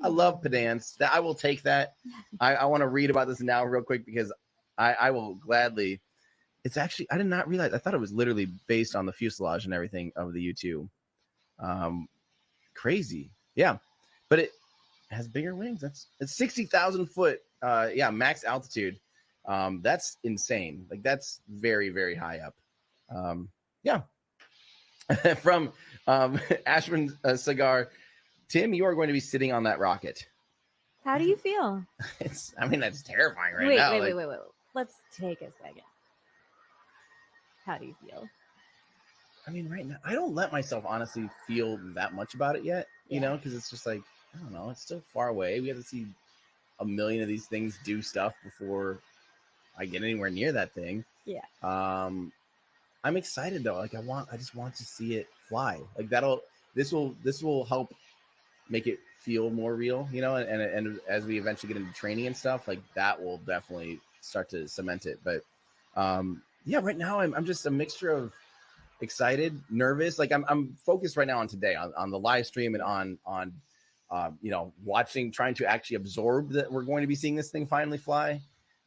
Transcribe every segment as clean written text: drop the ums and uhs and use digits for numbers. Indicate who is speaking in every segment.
Speaker 1: I love pedants. I will take that. I want to read about this now real quick because I will gladly. It's actually, I did not realize. I thought it was literally based on the fuselage and everything of the U-2. Crazy. Yeah. But it has bigger wings. It's 60,000 foot. Max altitude. That's insane. Like that's very, very high up. Yeah. From Ashburn Cigar, Tim, you are going to be sitting on that rocket.
Speaker 2: How do you feel?
Speaker 1: That's terrifying right now.
Speaker 2: Wait. Let's take a second. How do you feel?
Speaker 1: I mean, right now, I don't let myself honestly feel that much about it yet, you know, because it's just like, I don't know, it's still far away. We have to see a million of these things do stuff before I get anywhere near that thing.
Speaker 2: Yeah.
Speaker 1: I'm excited though. Like I just want to see it fly. Like this will help make it feel more real, you know, and as we eventually get into training and stuff, like that will definitely start to cement it. But right now I'm just a mixture of excited, nervous. Like I'm focused right now on today, on the live stream and on watching, trying to actually absorb that we're going to be seeing this thing finally fly.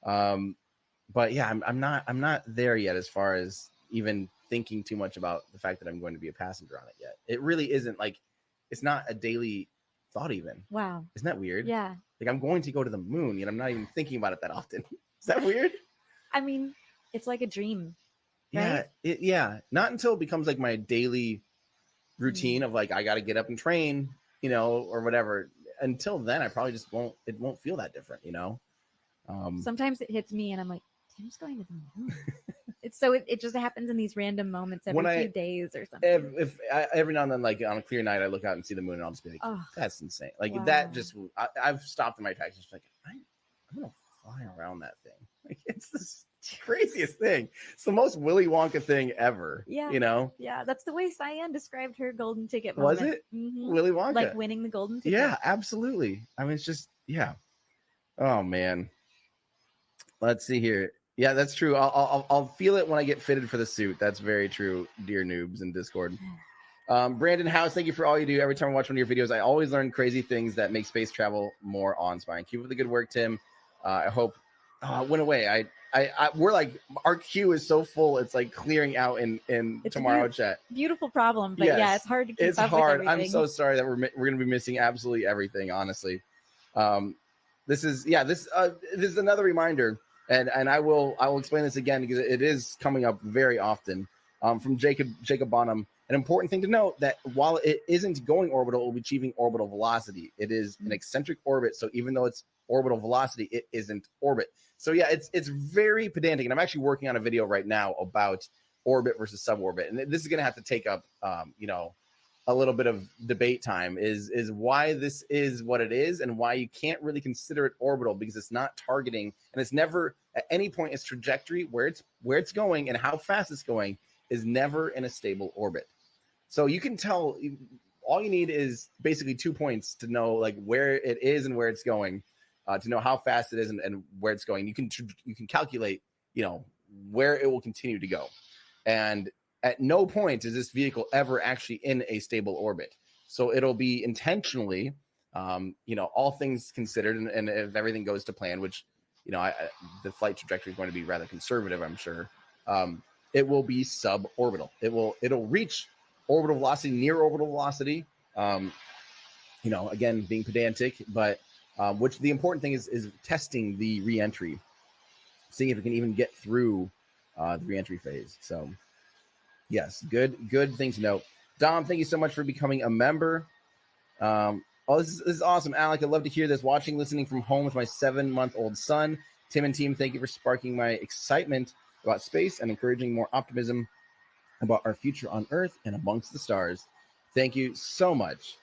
Speaker 1: But yeah, I'm not there yet as far as even thinking too much about the fact that I'm going to be a passenger on it yet. It really isn't like, it's not a daily thought even.
Speaker 2: Wow.
Speaker 1: Isn't that weird?
Speaker 2: Yeah.
Speaker 1: Like I'm going to go to the moon and I'm not even thinking about it that often. Is that weird?
Speaker 2: I mean, it's like a dream. Right?
Speaker 1: Yeah. Not until it becomes like my daily routine of like, I got to get up and train, you know, or whatever. Until then, I probably just won't feel that different, you know?
Speaker 2: Sometimes it hits me and I'm like, Tim's going to the moon. It just happens in these random moments every few days or something.
Speaker 1: If every now and then, like on a clear night, I look out and see the moon and I'll just be like, that's insane. Like that just, I've stopped in my tracks. Just like, I'm going to fly around that thing. Like it's this craziest thing. It's the most Willy Wonka thing ever.
Speaker 2: Yeah.
Speaker 1: You know?
Speaker 2: Yeah. That's the way Cyan described her golden ticket moment.
Speaker 1: Was it?
Speaker 2: Mm-hmm.
Speaker 1: Willy Wonka?
Speaker 2: Like winning the golden ticket.
Speaker 1: Yeah, absolutely. I mean, it's just, yeah. Oh, man. Let's see here. Yeah, that's true. I'll feel it when I get fitted for the suit. That's very true, dear noobs in Discord. Brandon House, thank you for all you do. Every time I watch one of your videos, I always learn crazy things that make space travel more awe-inspiring. Keep up the good work, Tim. I hope. Oh, it went away. We're like, our queue is so full. It's like clearing out in tomorrow chat.
Speaker 2: Beautiful problem, but yes, it's hard to keep up with everything.
Speaker 1: I'm so sorry that we're going to be missing absolutely everything. Honestly, this is another reminder. And I will explain this again because it is coming up very often from Jacob Bonham. An important thing to note that while it isn't going orbital, it will be achieving orbital velocity. It is an eccentric orbit, so even though it's orbital velocity, it isn't orbit. So yeah, it's very pedantic, and I'm actually working on a video right now about orbit versus suborbit, and this is going to have to take up a little bit of debate time. Is why this is what it is, and why you can't really consider it orbital because it's not targeting, and it's never at any point its trajectory where it's going and how fast it's going is never in a stable orbit. So you can tell, all you need is basically 2 points to know like where it is and where it's going, to know how fast it is and where it's going. You can calculate, where it will continue to go. And at no point is this vehicle ever actually in a stable orbit. So it'll be intentionally, all things considered, and if everything goes to plan, which, the flight trajectory is going to be rather conservative, I'm sure. It will be suborbital. It'll reach orbital velocity, near orbital velocity. Again, being pedantic, but which the important thing is testing the reentry, seeing if it can even get through the reentry phase. So, yes, good thing to note. Dom, thank you so much for becoming a member. This is awesome, Alec. I'd love to hear this. Listening from home with my 7-month-old son. Tim and team, thank you for sparking my excitement about space and encouraging more optimism about our future on Earth and amongst the stars. Thank you so much.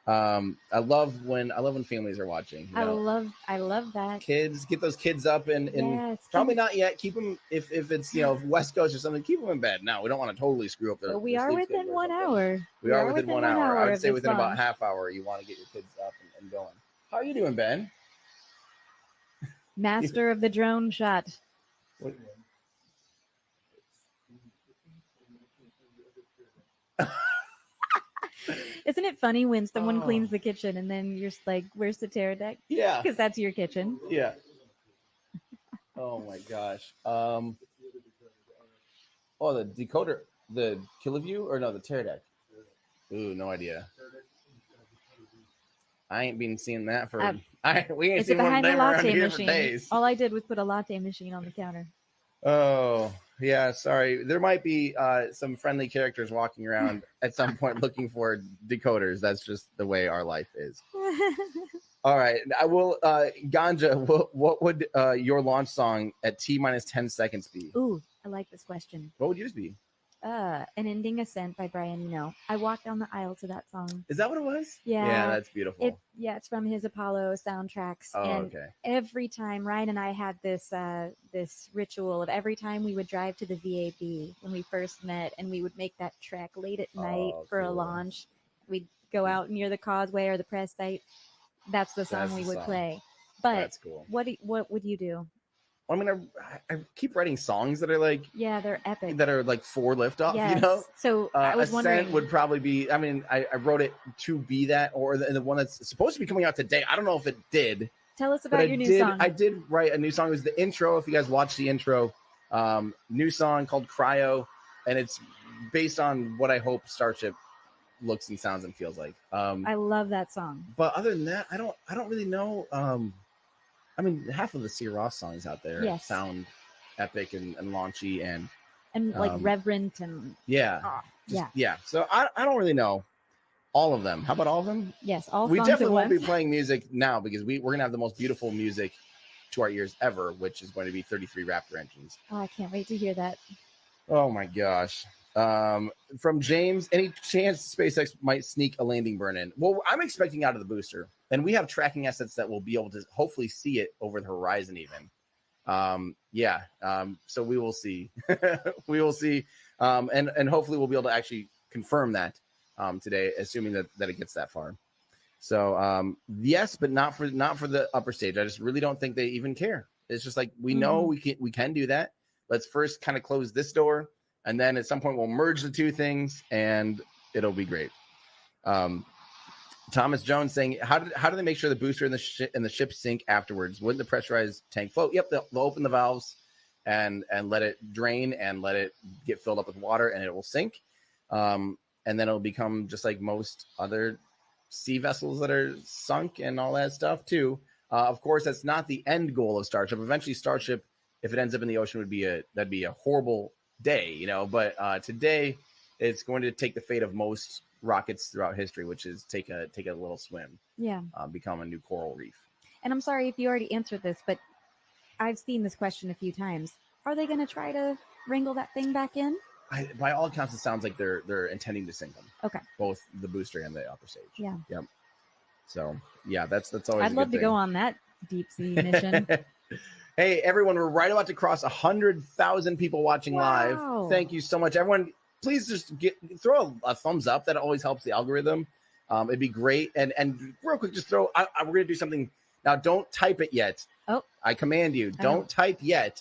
Speaker 1: I love when families are watching.
Speaker 2: I love that.
Speaker 1: Kids, get those kids up and
Speaker 2: yes,
Speaker 1: probably not yet. Keep them if it's West Coast or something. Keep them in bed. No, we don't want to totally screw up their.
Speaker 2: But we are within 1 hour.
Speaker 1: We are within 1 hour. I would say within about half hour, you want to get your kids up and going. How are you doing, Ben?
Speaker 2: Master of the drone shot. Isn't it funny when someone cleans the kitchen and then you're just like, "Where's the pterodactyl?"
Speaker 1: Yeah.
Speaker 2: Because that's your kitchen.
Speaker 1: Yeah. Oh my gosh. Oh, the decoder, the Killaview, or no, the pterodactyl. Ooh, no idea. I ain't been seeing that for. We ain't
Speaker 2: It's
Speaker 1: seen one
Speaker 2: behind the
Speaker 1: of them around
Speaker 2: latte
Speaker 1: here for
Speaker 2: machine.
Speaker 1: days.
Speaker 2: All I did was put a latte machine on the counter.
Speaker 1: Oh yeah, sorry. There might be some friendly characters walking around at some point looking for decoders. That's just the way our life is. All right, I will. Ganja, what would your launch song at T-10 seconds be?
Speaker 2: Ooh, I like this question.
Speaker 1: What would yours be?
Speaker 2: An Ending Ascent by Brian Eno. I walked down the aisle to that song.
Speaker 1: Is that what it was?
Speaker 2: Yeah.
Speaker 1: Yeah, that's beautiful.
Speaker 2: It's from his Apollo soundtracks.
Speaker 1: Oh,
Speaker 2: and
Speaker 1: okay.
Speaker 2: every time Ryan and I had this this ritual of every time we would drive to the VAB when we first met, and we would make that trek late at night for a launch. We'd go out near the causeway or the press site. That's the song we would play. But
Speaker 1: that's cool.
Speaker 2: What would you do?
Speaker 1: I mean, I keep writing songs that are like,
Speaker 2: yeah, they're epic.
Speaker 1: That are like for liftoff,
Speaker 2: yes.
Speaker 1: you know?
Speaker 2: So I was wondering.
Speaker 1: Ascent would probably be, I mean, I wrote it to be that, or the one that's supposed to be coming out today. I don't know if it did.
Speaker 2: Tell us about your new song.
Speaker 1: I did write a new song. It was the intro. If you guys watched the intro, new song called Cryo, and it's based on what I hope Starship looks and sounds and feels like.
Speaker 2: I love that song.
Speaker 1: But other than that, I don't really know. I mean, half of the C. Ross songs out there sound epic and launchy and
Speaker 2: like reverent and
Speaker 1: yeah. So I don't really know all of them. How about all of them?
Speaker 2: Yes, all.
Speaker 1: We definitely won't be playing music now because we're gonna have the most beautiful music to our ears ever, which is going to be 33 Raptor engines.
Speaker 2: Oh, I can't wait to hear that.
Speaker 1: Oh my gosh. From James, any chance SpaceX might sneak a landing burn in? Well, I'm expecting out of the booster, and we have tracking assets that will be able to hopefully see it over the horizon even. So we will see. We will see. And hopefully we'll be able to actually confirm that today, assuming that it gets that far. So yes, but not for the upper stage. I just really don't think they even care. It's just like we know we can do that. Let's first kind of close this door. And then at some point we'll merge the two things and it'll be great. Thomas Jones saying, how do they make sure the booster and the ship sink afterwards? Wouldn't the pressurized tank float? Yep, they'll open the valves and let it drain and let it get filled up with water and it will sink. And then it'll become just like most other sea vessels that are sunk and all that stuff too. Of course, that's not the end goal of Starship. Eventually Starship, if it ends up in the ocean, that'd be a horrible day, you know, but today it's going to take the fate of most rockets throughout history, which is take a little swim, become a new coral reef. And
Speaker 2: I'm sorry if you already answered this, but I've seen this question a few times. Are they going to try to wrangle that thing back in?
Speaker 1: By all accounts, it sounds like they're intending to sink them. Okay, both the booster and the upper stage.
Speaker 2: Yeah.
Speaker 1: Yep. So yeah, that's always.
Speaker 2: I'd love to go on that deep sea mission.
Speaker 1: Hey, everyone, we're right about to cross 100,000 people watching live. Thank you so much. Everyone, please just throw a thumbs up. That always helps the algorithm. It'd be great. And real quick, just we're going to do something. Now, don't type it yet.
Speaker 2: Oh.
Speaker 1: I command you, don't type yet.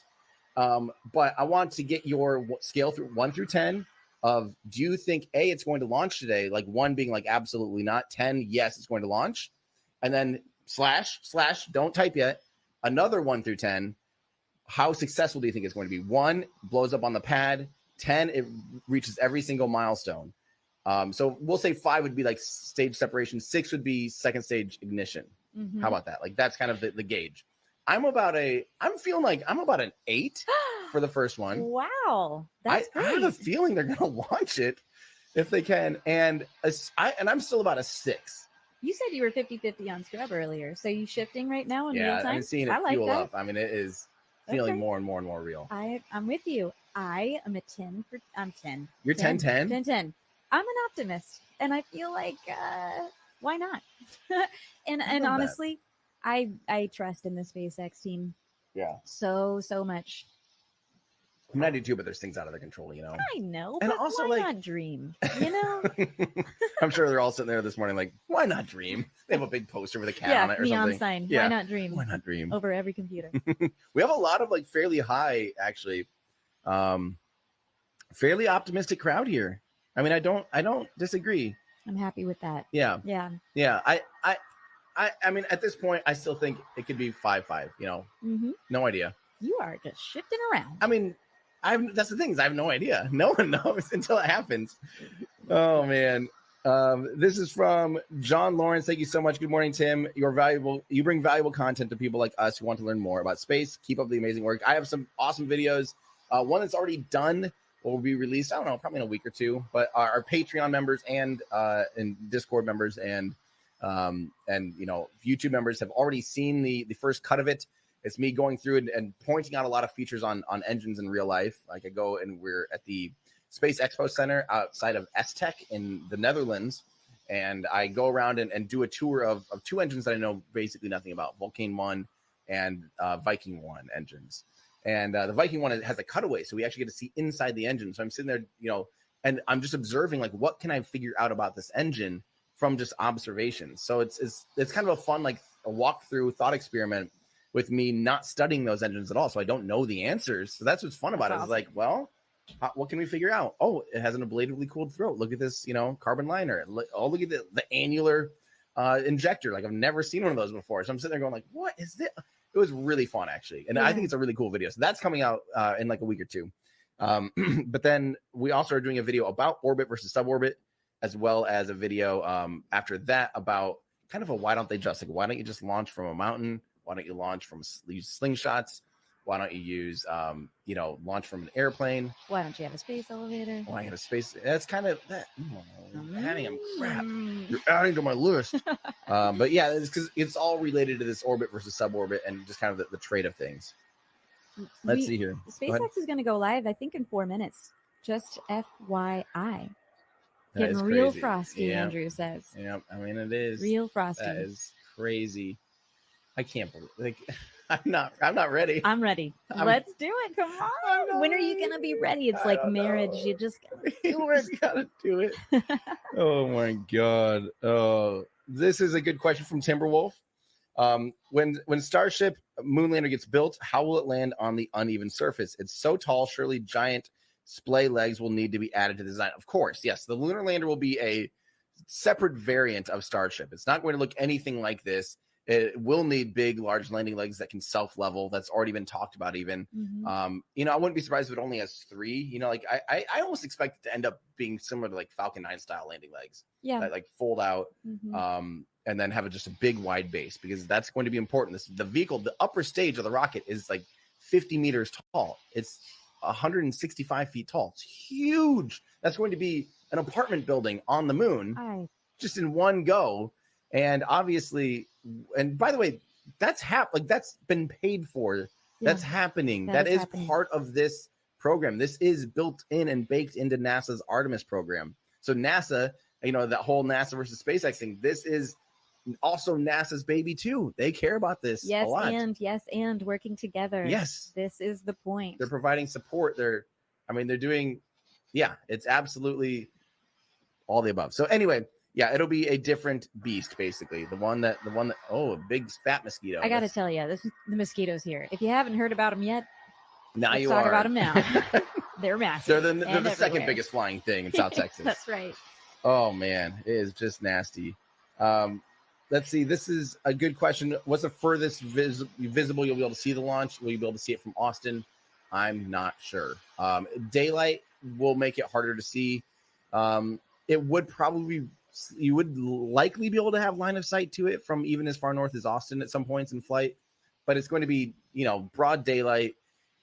Speaker 1: But I want to get your scale through 1 through 10 of, do you think, A, it's going to launch today? Like 1 being like absolutely not, 10, yes, it's going to launch. And then / don't type yet. Another 1 through 10, how successful do you think it's going to be? 1, blows up on the pad. 10, it reaches every single milestone. So we'll say 5 would be like stage separation. 6 would be second stage ignition. Mm-hmm. How about that? Like that's kind of the gauge. I'm feeling like I'm about an 8 for the first one.
Speaker 2: Wow. That's great.
Speaker 1: I have a feeling they're going to launch it if they can. And I'm still about a 6.
Speaker 2: You said you were 50-50 on Scrub earlier. So you shifting right now in real time?
Speaker 1: Yeah, I'm seeing it fuel up. I mean, it is feeling more and more and more real.
Speaker 2: I'm with you. I am a 10 for. I'm 10.
Speaker 1: You're 10.
Speaker 2: 10. I'm an optimist, and I feel like why not? and honestly, I trust in the SpaceX team.
Speaker 1: Yeah.
Speaker 2: So much.
Speaker 1: I mean, I do too, but there's things out of their control, you know.
Speaker 2: I know,
Speaker 1: and
Speaker 2: but
Speaker 1: also,
Speaker 2: why not dream? You know.
Speaker 1: I'm sure they're all sitting there this morning, like, why not dream? They have a big poster with a cat on it or
Speaker 2: neon
Speaker 1: something.
Speaker 2: Sign. Yeah. Why not dream?
Speaker 1: Why not dream?
Speaker 2: Over every computer.
Speaker 1: We have a lot of like fairly high, actually, fairly optimistic crowd here. I mean, I don't disagree.
Speaker 2: I'm happy with that.
Speaker 1: Yeah.
Speaker 2: Yeah.
Speaker 1: Yeah. I mean, at this point, I still think it could be 5-5. You know, no idea.
Speaker 2: You are just shifting around.
Speaker 1: I mean, that's the thing is I have no idea. No one knows until it happens. Oh man. This is from John Lawrence. Thank you so much. Good morning, Tim. You bring valuable content to people like us who want to learn more about space. Keep up the amazing work. I have some awesome videos. One that's already done will be released, I don't know, probably in a week or two. But our Patreon members and Discord members and YouTube members have already seen the first cut of it. It's me going through and pointing out a lot of features on engines in real life. Like I go and we're at the Space Expo Center outside of STech in the Netherlands. And I go around and do a tour of two engines that I know basically nothing about, Vulcan 1 and Viking 1 engines. And the Viking 1 has a cutaway, so we actually get to see inside the engine. So I'm sitting there, and I'm just observing, like, what can I figure out about this engine from just observations. So it's kind of a fun, like, a walkthrough thought experiment with me not studying those engines at all. So I don't know the answers. So that's what's fun about it. It's like, well, what can we figure out? Oh, it has an ablatively cooled throat. Look at this, carbon liner. Look at the annular injector. Like I've never seen one of those before. So I'm sitting there going like, what is this? It was really fun actually. And I think it's a really cool video. So that's coming out in like a week or two. But then we also are doing a video about orbit versus suborbit, as well as a video after that about kind of why don't you just launch from a mountain? Why don't you launch from use slingshots? Why don't you use, launch from an airplane?
Speaker 2: Why don't you have a space elevator?
Speaker 1: Why have a space? That's kind of that. Adding crap. You're adding to my list. But yeah, it's because it's all related to this orbit versus suborbit and just kind of the trade of things. Let's see here.
Speaker 2: SpaceX is going to go live, I think, in 4 minutes. Just FYI.
Speaker 1: That
Speaker 2: Getting
Speaker 1: is
Speaker 2: real
Speaker 1: crazy.
Speaker 2: frosty,
Speaker 1: Yeah.
Speaker 2: Andrew says.
Speaker 1: Yeah, I mean it is
Speaker 2: Real frosty.
Speaker 1: That is crazy. I can't believe I'm not ready.
Speaker 2: I'm ready. Let's do it. Come on. When are you gonna be ready? It's like marriage. You just gotta do it.
Speaker 1: Gotta do it. Oh my god. Oh, this is a good question from Timberwolf. When Starship Moonlander gets built, how will it land on the uneven surface? It's so tall, surely giant splay legs will need to be added to the design. Of course, yes. The lunar lander will be a separate variant of Starship. It's not going to look anything like this. It will need big, large landing legs that can self-level. That's already been talked about even. I wouldn't be surprised if it only has 3. I almost expect it to end up being similar to like Falcon 9 style landing legs. Yeah. That like fold out and then have just a big wide base, because that's going to be important. The vehicle, the upper stage of the rocket is like 50 meters tall. It's 165 feet tall. It's huge. That's going to be an apartment building on the moon just in one go. And obviously, and by the way, that's been paid for. Yeah. That's happening. That is happening. Part of this program. This is built in and baked into NASA's Artemis program. So NASA, that whole NASA versus SpaceX thing, this is also NASA's baby too. They care about this a lot.
Speaker 2: And working together. Yes. This is the point.
Speaker 1: They're providing support. They're doing, it's absolutely all the above. So anyway, yeah, it'll be a different beast, basically. The one that, a big fat mosquito.
Speaker 2: I got to tell you, the mosquitoes here. If you haven't heard about them yet,
Speaker 1: let's
Speaker 2: talk about them now. They're massive.
Speaker 1: They're the second biggest flying thing in South Texas.
Speaker 2: That's right.
Speaker 1: Oh, man. It is just nasty. Let's see. This is a good question. What's the furthest visible you'll be able to see the launch? Will you be able to see it from Austin? I'm not sure. Daylight will make it harder to see. It would probably you would likely be able to have line of sight to it from even as far north as Austin at some points in flight, but it's going to be, broad daylight.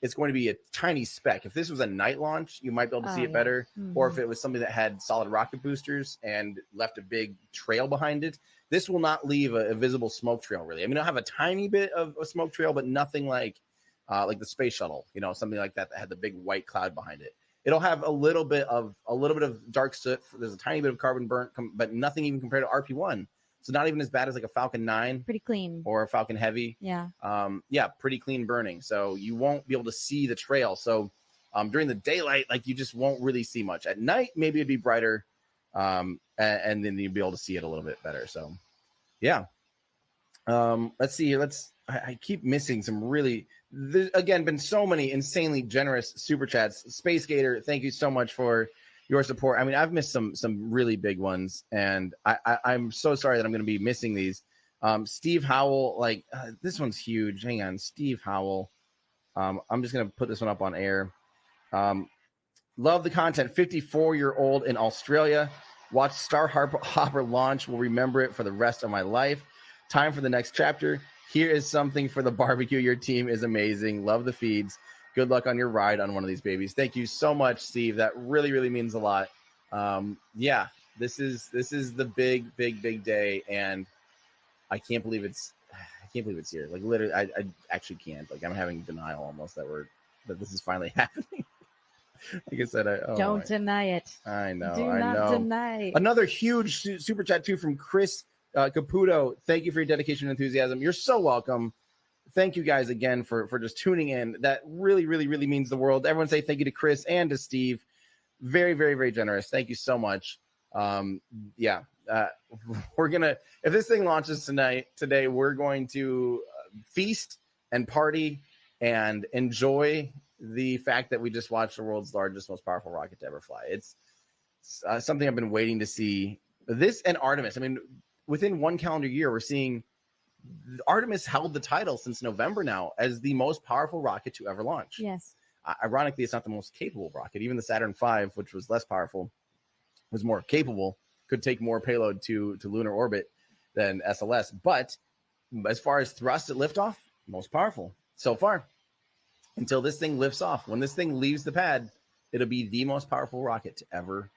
Speaker 1: It's going to be a tiny speck. If this was a night launch, you might be able to see it better. Or if it was something that had solid rocket boosters and left a big trail behind it, this will not leave a visible smoke trail really. I mean, it'll have a tiny bit of a smoke trail, but nothing like the space shuttle, something like that had the big white cloud behind it. It'll have a little bit of dark soot. There's a tiny bit of carbon burnt, but nothing even compared to RP1. So not even as bad as like a Falcon 9.
Speaker 2: Pretty clean.
Speaker 1: Or a Falcon Heavy.
Speaker 2: Yeah.
Speaker 1: Pretty clean burning. So you won't be able to see the trail. So during the daylight, like you just won't really see much. At night, maybe it'd be brighter. And then you'd be able to see it a little bit better. So yeah. Let's see here. I keep missing some really, there's again been so many insanely generous super chats. Space Gator, thank you so much for your support. I mean, I've missed some really big ones, and I'm so sorry that I'm going to be missing these. Steve Howell, like this one's huge. Hang on, Steve Howell. I'm just going to put this one up on air. Love the content. 54-year-old in Australia. Watch Star Hopper launch. Will remember it for the rest of my life. Time for the next chapter. Here is something for the barbecue. Your team is amazing. Love the feeds. Good luck on your ride on one of these babies. Thank you so much, Steve. That really, really means a lot. Yeah, this is the big day, and I can't believe it's here. Like literally, I actually can't. Like I'm having denial almost that this is finally happening. Like I said,
Speaker 2: don't deny it.
Speaker 1: I know.
Speaker 2: Do not deny.
Speaker 1: Another huge super chat too from Chris Caputo. Thank you for your dedication and enthusiasm. You're so welcome. Thank you guys again for just tuning in. That really, really, really means the world. Everyone say thank you to Chris and to Steve. Very, very, very generous. Thank you so much. Yeah, we're gonna, if this thing launches today, we're going to feast and party and enjoy the fact that we just watched the world's largest, most powerful rocket to ever fly. It's something I've been waiting to see. This and Artemis. I mean, within one calendar year, we're seeing Artemis held the title since November now as the most powerful rocket to ever launch.
Speaker 2: Yes.
Speaker 1: Ironically, it's not the most capable rocket. Even the Saturn V, which was less powerful, was more capable, could take more payload to lunar orbit than SLS. But as far as thrust at liftoff, most powerful so far. Until this thing lifts off. When this thing leaves the pad, it'll be the most powerful rocket to ever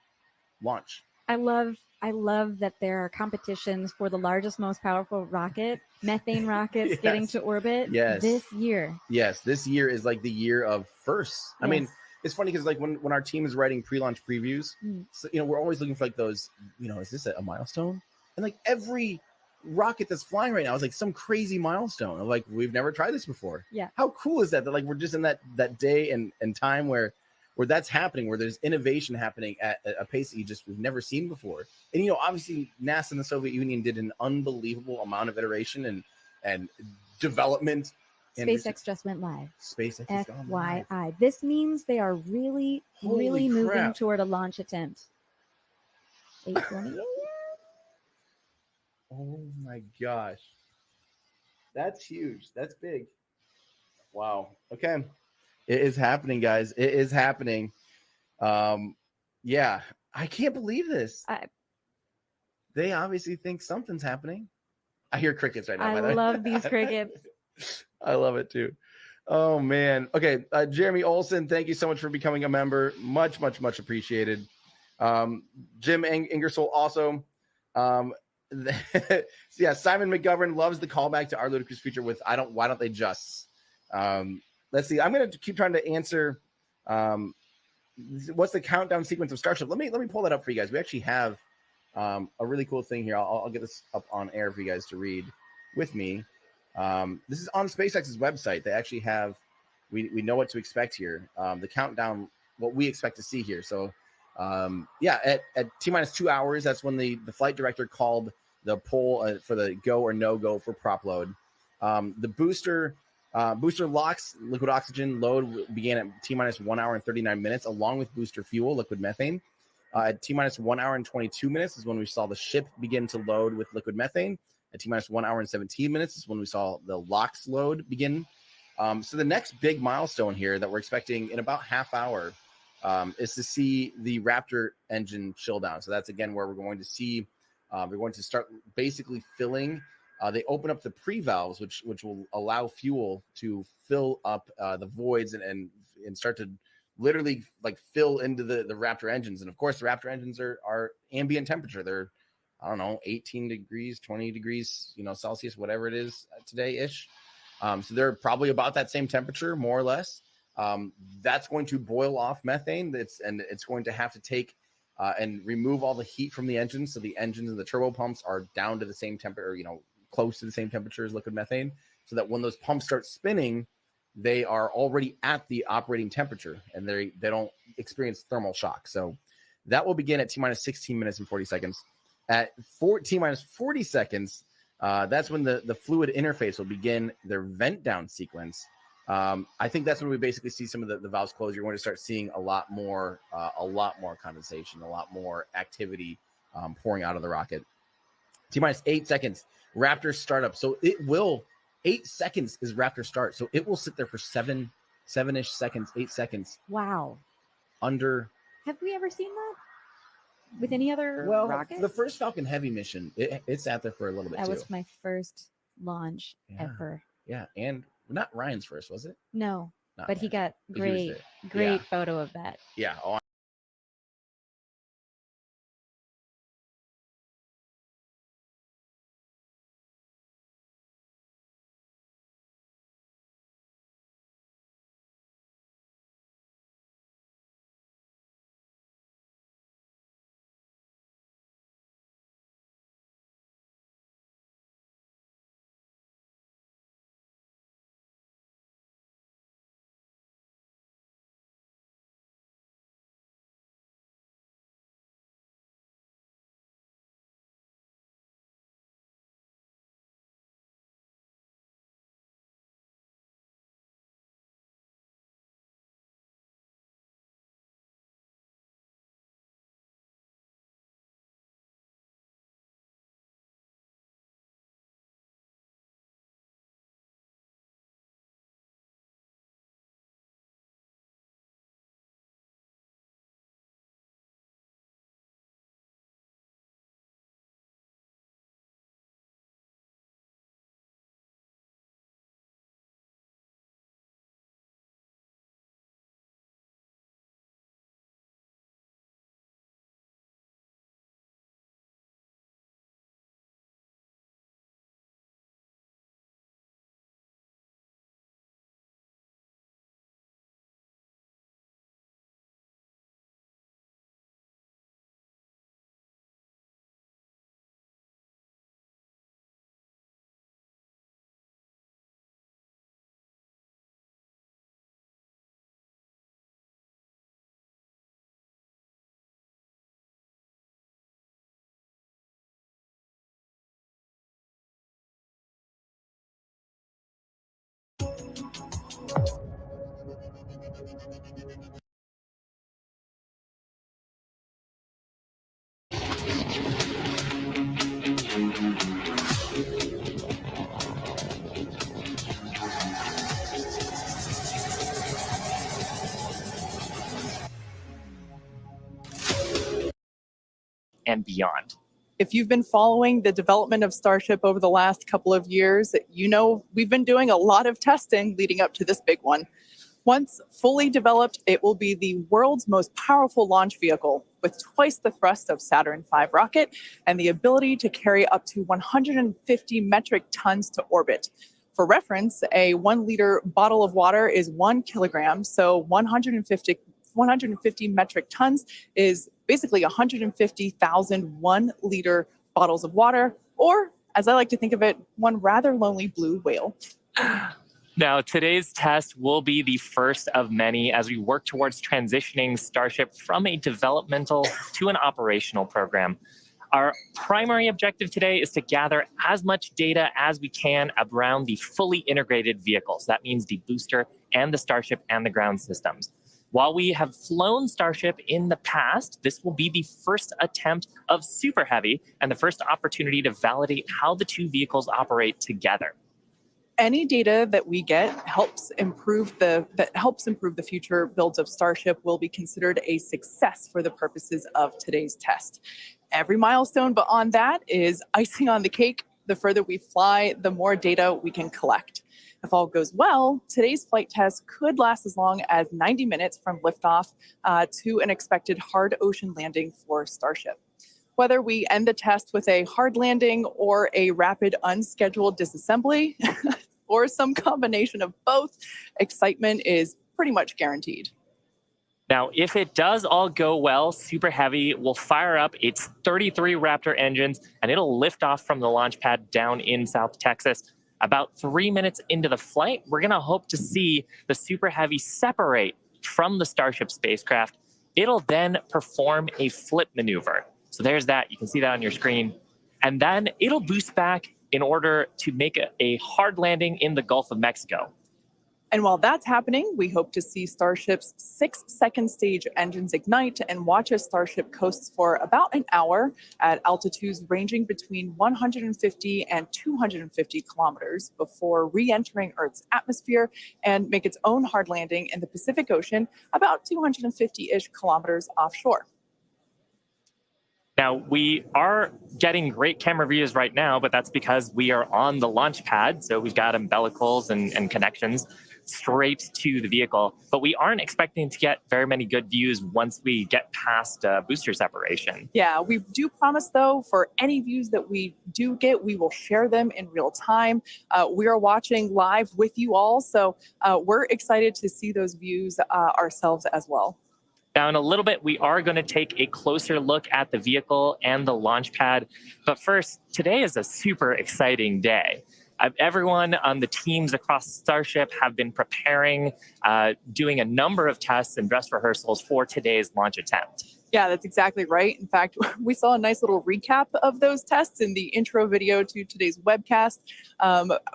Speaker 1: launch.
Speaker 2: I love that there are competitions for the largest, most powerful rocket, methane rockets
Speaker 1: Yes.
Speaker 2: getting to orbit this year.
Speaker 1: Yes, this year is like the year of firsts.
Speaker 2: Yes.
Speaker 1: I mean, it's funny because like when our team is writing pre-launch previews, so, we're always looking for like those, is this a milestone? And like every rocket that's flying right now is like some crazy milestone. Like we've never tried this before.
Speaker 2: Yeah.
Speaker 1: How cool is that? That like we're just in that day and time where that's happening, where there's innovation happening at a pace that we've never seen before. And obviously NASA and the Soviet Union did an unbelievable amount of iteration and development.
Speaker 2: SpaceX just went live.
Speaker 1: SpaceX
Speaker 2: FYI. This means they are really, really moving toward a launch attempt. 820.
Speaker 1: Oh my gosh. That's huge. That's big. Wow. Okay. It is happening, guys. It is happening. Yeah. I can't believe this. They obviously think something's happening. I hear crickets right now.
Speaker 2: I love these crickets.
Speaker 1: I love it too. Oh man. Okay. Jeremy Olson, thank you so much for becoming a member. Much, much, much appreciated. Jim Ingersoll also. Yeah, Simon McGovern loves the callback to Our Ludicrous Future with why don't they just? Let's see. I'm gonna keep trying to answer what's the countdown sequence of Starship. Let me pull that up for you guys. We actually have a really cool thing here. I'll get this up on air for you guys to read with me. This is on SpaceX's website. They actually have we know what to expect here. The countdown, what we expect to see here. So yeah, at T-minus 2 hours, that's when the flight director called the poll for the go or no go for prop load. The booster locks, liquid oxygen load began at T-minus 1 hour and 39 minutes, along with booster fuel, liquid methane. At T-minus 1 hour and 22 minutes is when we saw the ship begin to load with liquid methane. At T-minus 1 hour and 17 minutes is when we saw the LOX load begin. So the next big milestone here that we're expecting in about half hour is to see the Raptor engine chill down. So that's again where we're going to see, we're going to start basically filling. They open up the pre-valves, which will allow fuel to fill up the voids and start to literally like fill into the Raptor engines. And of course, the Raptor engines are ambient temperature. They're, I don't know, 18 degrees, 20 degrees, Celsius, whatever it is today-ish. So they're probably about that same temperature, more or less. That's going to boil off methane. It's going to have to take and remove all the heat from the engines. So the engines and the turbo pumps are down to the same temperature, close to the same temperature as liquid methane, so that when those pumps start spinning, they are already at the operating temperature and they don't experience thermal shock. So that will begin at T-minus 16 minutes and 40 seconds. At T-minus 40 seconds, that's when the fluid interface will begin their vent down sequence. I think that's when we basically see some of the valves close. You're going to start seeing a lot more condensation, a lot more activity pouring out of the rocket. T-minus 8 seconds. Raptor startup. So it will 8 seconds is Raptor start. So it will sit there for seven-ish seconds, 8 seconds.
Speaker 2: Wow.
Speaker 1: Under.
Speaker 2: Have we ever seen that with any other rocket?
Speaker 1: The first Falcon Heavy mission, it sat there for a little bit.
Speaker 2: That was my first launch ever.
Speaker 1: Yeah, and not Ryan's first, was it?
Speaker 2: No,
Speaker 1: not
Speaker 2: but
Speaker 1: Ryan.
Speaker 2: He got great photo of that.
Speaker 1: Yeah. Oh,
Speaker 3: and beyond.
Speaker 4: If you've been following the development of Starship over the last couple of years, you know we've been doing a lot of testing leading up to this big one. Once fully developed, it will be the world's most powerful launch vehicle with twice the thrust of Saturn V rocket and the ability to carry up to 150 metric tons to orbit. For reference, a 1 liter bottle of water is 1 kilogram, so 150 metric tons is basically 150,000 1 liter bottles of water, or as I like to think of it, one rather lonely blue whale.
Speaker 3: Now, today's test will be the first of many as we work towards transitioning Starship from a developmental to an operational program. Our primary objective today is to gather as much data as we can around the fully integrated vehicles. That means the booster and the Starship and the ground systems. While we have flown Starship in the past, this will be the first attempt of Super Heavy and the first opportunity to validate how the two vehicles operate together.
Speaker 4: Any data that we get helps improve the future builds of Starship will be considered a success for the purposes of today's test. Every milestone beyond that is icing on the cake. The further we fly, the more data we can collect. If all goes well, today's flight test could last as long as 90 minutes from liftoff to an expected hard ocean landing for Starship. Whether we end the test with a hard landing or a rapid unscheduled disassembly, or some combination of both, excitement is pretty much guaranteed.
Speaker 3: Now, if it does all go well, Super Heavy will fire up its 33 Raptor engines and it'll lift off from the launch pad down in South Texas. About 3 minutes into the flight, we're going to hope to see the Super Heavy separate from the Starship spacecraft. It'll then perform a flip maneuver. So there's that. You can see that on your screen. And then it'll boost back in order to make a hard landing in the Gulf of Mexico.
Speaker 4: And while that's happening, we hope to see Starship's 6 second stage engines ignite and watch as Starship coasts for about an hour at altitudes ranging between 150 and 250 kilometers before re-entering Earth's atmosphere and make its own hard landing in the Pacific Ocean about 250-ish kilometers offshore.
Speaker 3: Now, we are getting great camera views right now, but that's because we are on the launch pad. So we've got umbilicals and connections straight to the vehicle. But we aren't expecting to get very many good views once we get past booster separation.
Speaker 4: Yeah, we do promise, though, for any views that we do get, we will share them in real time. We are watching live with you all. So we're excited to see those views ourselves as well.
Speaker 3: Now, in a little bit, we are going to take a closer look at the vehicle and the launch pad. But first, today is a super exciting day. Everyone on the teams across Starship have been preparing, doing a number of tests and dress rehearsals for today's launch attempt.
Speaker 4: Yeah, that's exactly right. In fact, we saw a nice little recap of those tests in the intro video to today's webcast.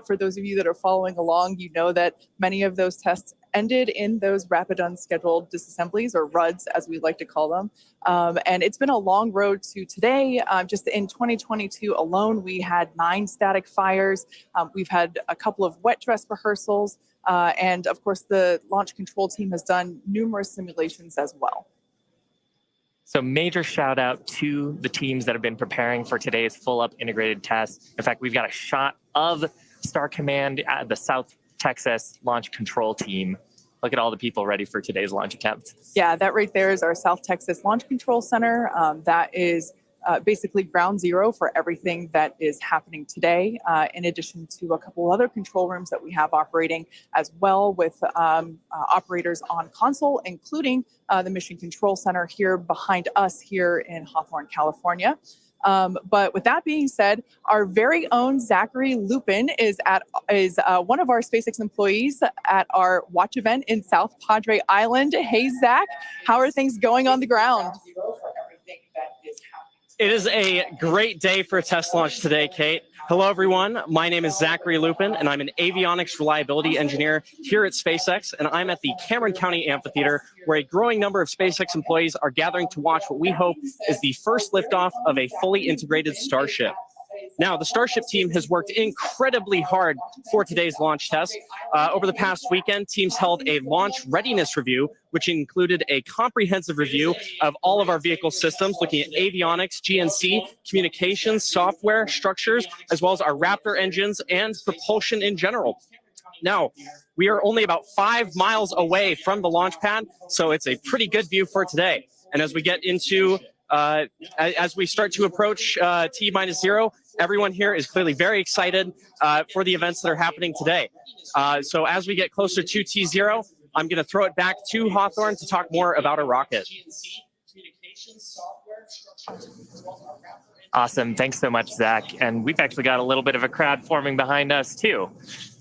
Speaker 4: For those of you that are following along, you know that many of those tests ended in those rapid unscheduled disassemblies, or RUDs as we like to call them. And it's been a long road to today. Just in 2022 alone, we had 9 static fires. We've had a couple of wet dress rehearsals. And of course, the launch control team has done numerous simulations as well.
Speaker 3: So major shout out to the teams that have been preparing for today's full up integrated test. In fact, we've got a shot of Star Command at the South Texas launch control team. Look at all the people ready for today's launch attempt.
Speaker 4: Yeah, that right there is our South Texas Launch Control Center. That is basically ground zero for everything that is happening today, in addition to a couple other control rooms that we have operating as well with operators on console, including the Mission Control Center here behind us here in Hawthorne, California. But with that being said, our very own Zachary Lupin is one of our SpaceX employees at our watch event in South Padre Island. Hey, Zach, how are things going on the ground?
Speaker 5: It is a great day for a test launch today, Kate. Hello, everyone. My name is Zachary Lupin, and I'm an avionics reliability engineer here at SpaceX, and I'm at the Cameron County Amphitheater, where a growing number of SpaceX employees are gathering to watch what we hope is the first liftoff of a fully integrated Starship. Now, the Starship team has worked incredibly hard for today's launch test. Over the past weekend, teams held a launch readiness review, which included a comprehensive review of all of our vehicle systems, looking at avionics, GNC, communications, software, structures, as well as our Raptor engines and propulsion in general. Now, we are only about 5 miles away from the launch pad, so it's a pretty good view for today. And as we get into as we start to approach T-0, everyone here is clearly very excited for the events that are happening today. So as we get closer to T-0, I'm going to throw it back to Hawthorne to talk more about our rocket.
Speaker 3: Awesome. Thanks so much, Zach. And we've actually got a little bit of a crowd forming behind us, too.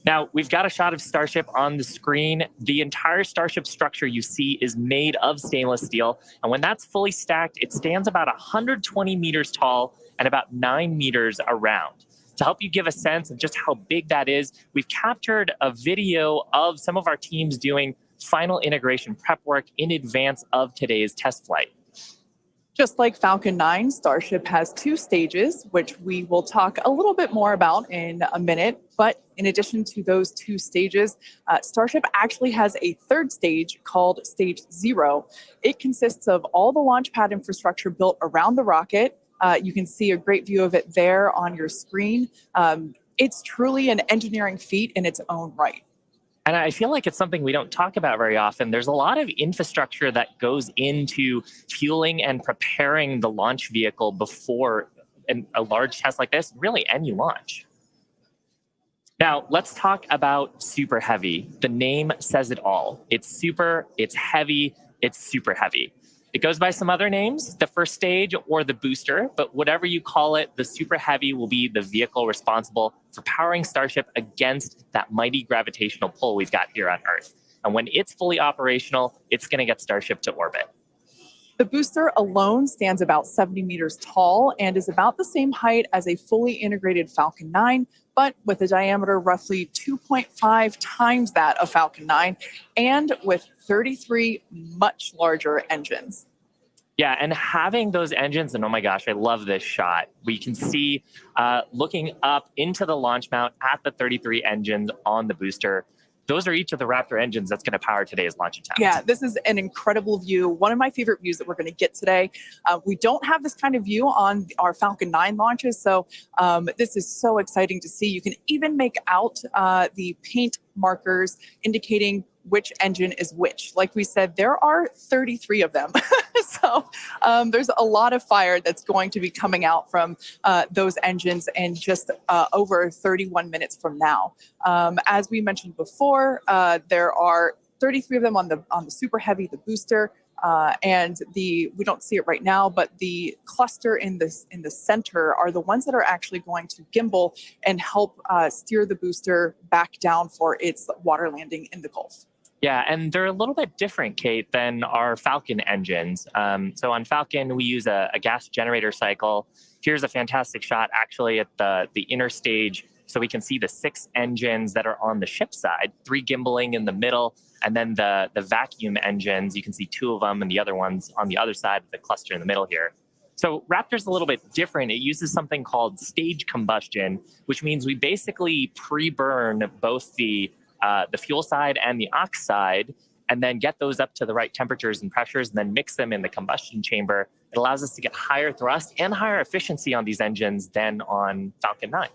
Speaker 3: Now, we've got a shot of Starship on the screen. The entire Starship structure you see is made of stainless steel. And when that's fully stacked, it stands about 120 meters tall and about 9 meters around. To help you give a sense of just how big that is, we've captured a video of some of our teams doing final integration prep work in advance of today's test flight.
Speaker 4: Just like Falcon 9, Starship has 2 stages, which we will talk a little bit more about in a minute. But in addition to those 2 stages, Starship actually has a 3rd stage called Stage 0. It consists of all the launch pad infrastructure built around the rocket. You can see a great view of it there on your screen. It's truly an engineering feat in its own right.
Speaker 3: And I feel like it's something we don't talk about very often. There's a lot of infrastructure that goes into fueling and preparing the launch vehicle before a large test like this, really any launch. Now, let's talk about Super Heavy. The name says it all. It's super, it's heavy, it's super heavy. It goes by some other names, the first stage or the booster, but whatever you call it, the Super Heavy will be the vehicle responsible for powering Starship against that mighty gravitational pull we've got here on Earth. And when it's fully operational, it's going to get Starship to orbit.
Speaker 4: The booster alone stands about 70 meters tall and is about the same height as a fully integrated Falcon 9, but with a diameter roughly 2.5 times that of Falcon 9 and with 33 much larger engines.
Speaker 3: Yeah, and having those engines, and oh my gosh, I love this shot. We can see looking up into the launch mount at the 33 engines on the booster. Those are each of the Raptor engines that's going to power today's launch attempt.
Speaker 4: Yeah, this is an incredible view. One of my favorite views that we're going to get today. We don't have this kind of view on our Falcon 9 launches, so this is so exciting to see. You can even make out the paint markers indicating which engine is which. Like we said, there are 33 of them. So there's a lot of fire that's going to be coming out from those engines in just over 31 minutes from now. As we mentioned before, there are 33 of them on the Super Heavy, the booster, and we don't see it right now, but the cluster in the center are the ones that are actually going to gimbal and help steer the booster back down for its water landing in the Gulf.
Speaker 3: Yeah, and they're a little bit different, Kate, than our Falcon engines. So on Falcon, we use a gas generator cycle. Here's a fantastic shot, actually, at the inner stage, so we can see the 6 engines that are on the ship side, 3 gimbaling in the middle, and then the vacuum engines, you can see 2 of them, and the other ones on the other side of the cluster in the middle here. So Raptor's a little bit different. It uses something called stage combustion, which means we basically pre-burn both the fuel side and the ox side, and then get those up to the right temperatures and pressures, and then mix them in the combustion chamber. It allows us to get higher thrust and higher efficiency on these engines than on Falcon 9.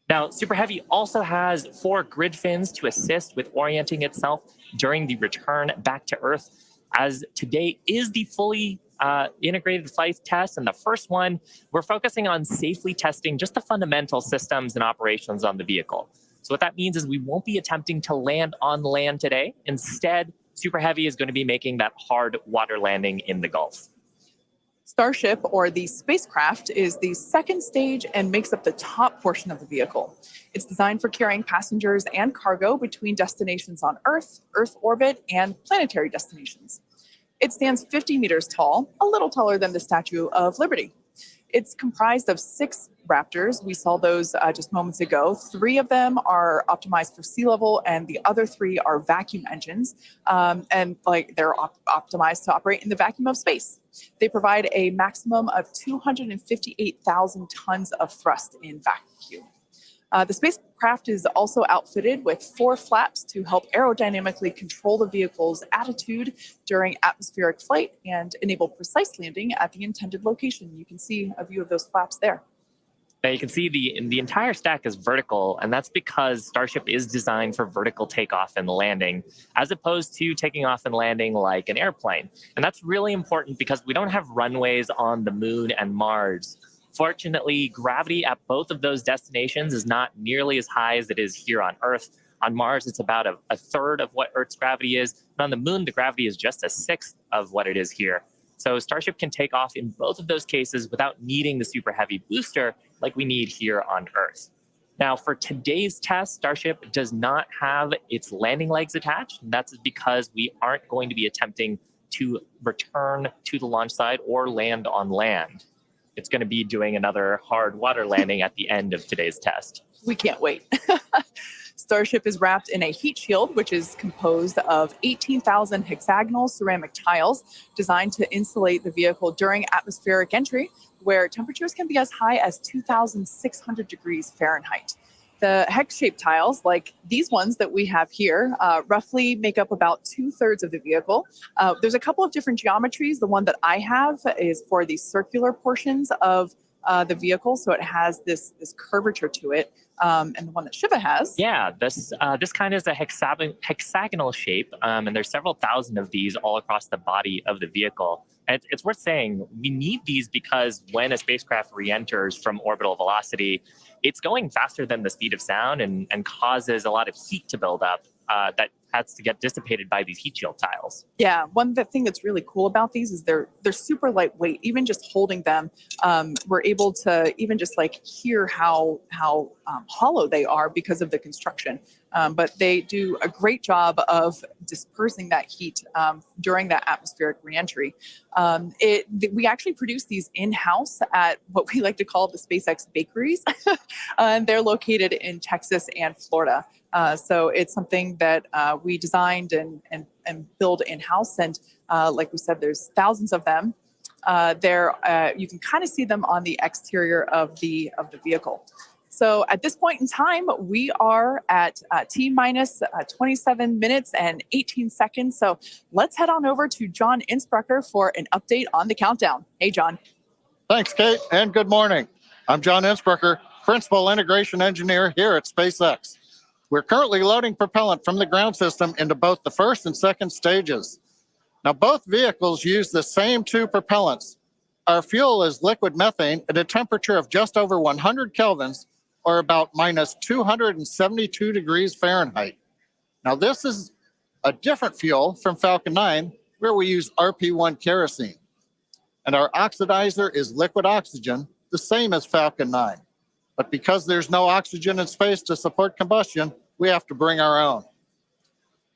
Speaker 3: Now, Super Heavy also has 4 grid fins to assist with orienting itself during the return back to Earth, as today is the fully integrated flight test. And the first one, we're focusing on safely testing just the fundamental systems and operations on the vehicle. So what that means is we won't be attempting to land on land today. Instead, Super Heavy is going to be making that hard water landing in the Gulf.
Speaker 4: Starship, or the spacecraft, is the second stage and makes up the top portion of the vehicle. It's designed for carrying passengers and cargo between destinations on Earth, Earth orbit, and planetary destinations. It stands 50 meters tall, a little taller than the Statue of Liberty. It's comprised of 6 Raptors. We saw those just moments ago. 3 of them are optimized for sea level, and the other 3 are vacuum engines. And they're optimized to operate in the vacuum of space. They provide a maximum of 258,000 tons of thrust in vacuum. The spacecraft is also outfitted with 4 flaps to help aerodynamically control the vehicle's attitude during atmospheric flight and enable precise landing at the intended location. You can see a view of those flaps there.
Speaker 3: Now you can see the entire stack is vertical, and that's because Starship is designed for vertical takeoff and landing, as opposed to taking off and landing like an airplane. And that's really important because we don't have runways on the Moon and Mars. Fortunately, gravity at both of those destinations is not nearly as high as it is here on Earth. On Mars, it's about a third of what Earth's gravity is. And on the Moon, the gravity is just a sixth of what it is here. So Starship can take off in both of those cases without needing the Super Heavy booster like we need here on Earth. Now, for today's test, Starship does not have its landing legs attached. And that's because we aren't going to be attempting to return to the launch site or land on land. It's going to be doing another hard water landing at the end of today's test.
Speaker 4: We can't wait. Starship is wrapped in a heat shield, which is composed of 18,000 hexagonal ceramic tiles designed to insulate the vehicle during atmospheric entry, where temperatures can be as high as 2,600 degrees Fahrenheit. The hex-shaped tiles, like these ones that we have here, roughly make up about 2/3 of the vehicle. There's a couple of different geometries. The one that I have is for the circular portions of the vehicle, so it has this curvature to it. And the one that Shiva has.
Speaker 3: Yeah, this kind of is a hexagonal shape, and there's several thousand of these all across the body of the vehicle. And it's worth saying we need these because when a spacecraft re-enters from orbital velocity, it's going faster than the speed of sound and causes a lot of heat to build up that has to get dissipated by these heat shield tiles.
Speaker 4: Yeah, the thing that's really cool about these is they're super lightweight. Even just holding them, we're able to even just like hear how hollow they are because of the construction. But they do a great job of dispersing that heat during that atmospheric reentry. We actually produce these in-house at what we like to call the SpaceX bakeries. And they're located in Texas and Florida. So it's something that we designed and build in-house. And like we said, there's thousands of them. You can kind of see them on the exterior of the vehicle. So at this point in time, we are at T-minus 27 minutes and 18 seconds. So let's head on over to John Innsbrucker for an update on the countdown. Hey, John.
Speaker 6: Thanks, Kate, and good morning. I'm John Innsbrucker, Principal Integration Engineer here at SpaceX. We're currently loading propellant from the ground system into both the first and second stages. Now, both vehicles use the same two propellants. Our fuel is liquid methane at a temperature of just over 100 kelvins, or about minus 272 degrees Fahrenheit. Now, this is a different fuel from Falcon 9, where we use RP1 kerosene. And our oxidizer is liquid oxygen, the same as Falcon 9. But because there's no oxygen in space to support combustion, we have to bring our own.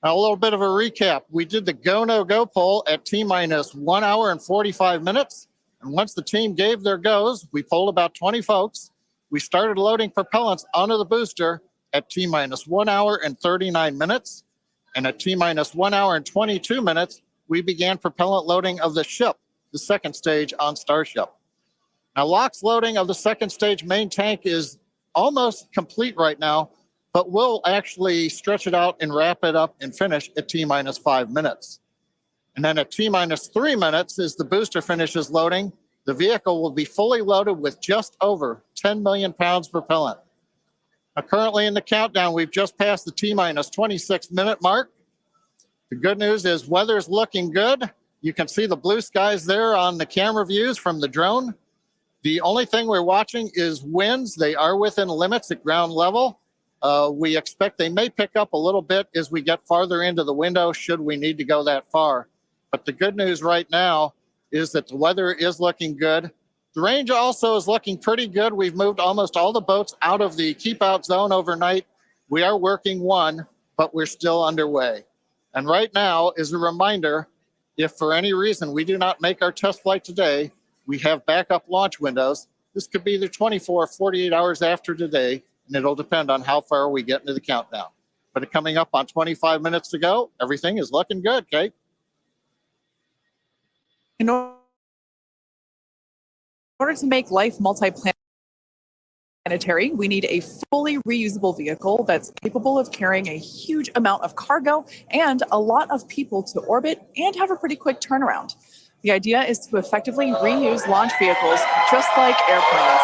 Speaker 6: Now, a little bit of a recap. We did the go, no go poll at T-minus 1 hour and 45 minutes. And once the team gave their goes, we polled about 20 folks. We started loading propellants onto the booster at T-minus 1 hour and 39 minutes. And at T-minus 1 hour and 22 minutes, we began propellant loading of the ship, the second stage on Starship. Now, LOX loading of the second stage main tank is almost complete right now, but we'll actually stretch it out and wrap it up and finish at T-minus 5 minutes. And then at T-minus 3 minutes, as the booster finishes loading, the vehicle will be fully loaded with just over 10 million pounds propellant. Now, currently in the countdown, we've just passed the T-minus 26 minute mark. The good news is weather's looking good. You can see the blue skies there on the camera views from the drone. The only thing we're watching is winds. They are within limits at ground level. We expect they may pick up a little bit as we get farther into the window should we need to go that far. But the good news right now is that the weather is looking good. The range also is looking pretty good. We've moved almost all the boats out of the keep out zone overnight. We are working one, but we're still underway. And right now, as a reminder, if for any reason we do not make our test flight today, we have backup launch windows. This could be either 24 or 48 hours after today, and it'll depend on how far we get into the countdown. But coming up on 25 minutes to go, everything is looking good, Kate.
Speaker 4: In order to make life multi-planetary, we need a fully reusable vehicle that's capable of carrying a huge amount of cargo and a lot of people to orbit and have a pretty quick turnaround. The idea is to effectively reuse launch vehicles just like airplanes.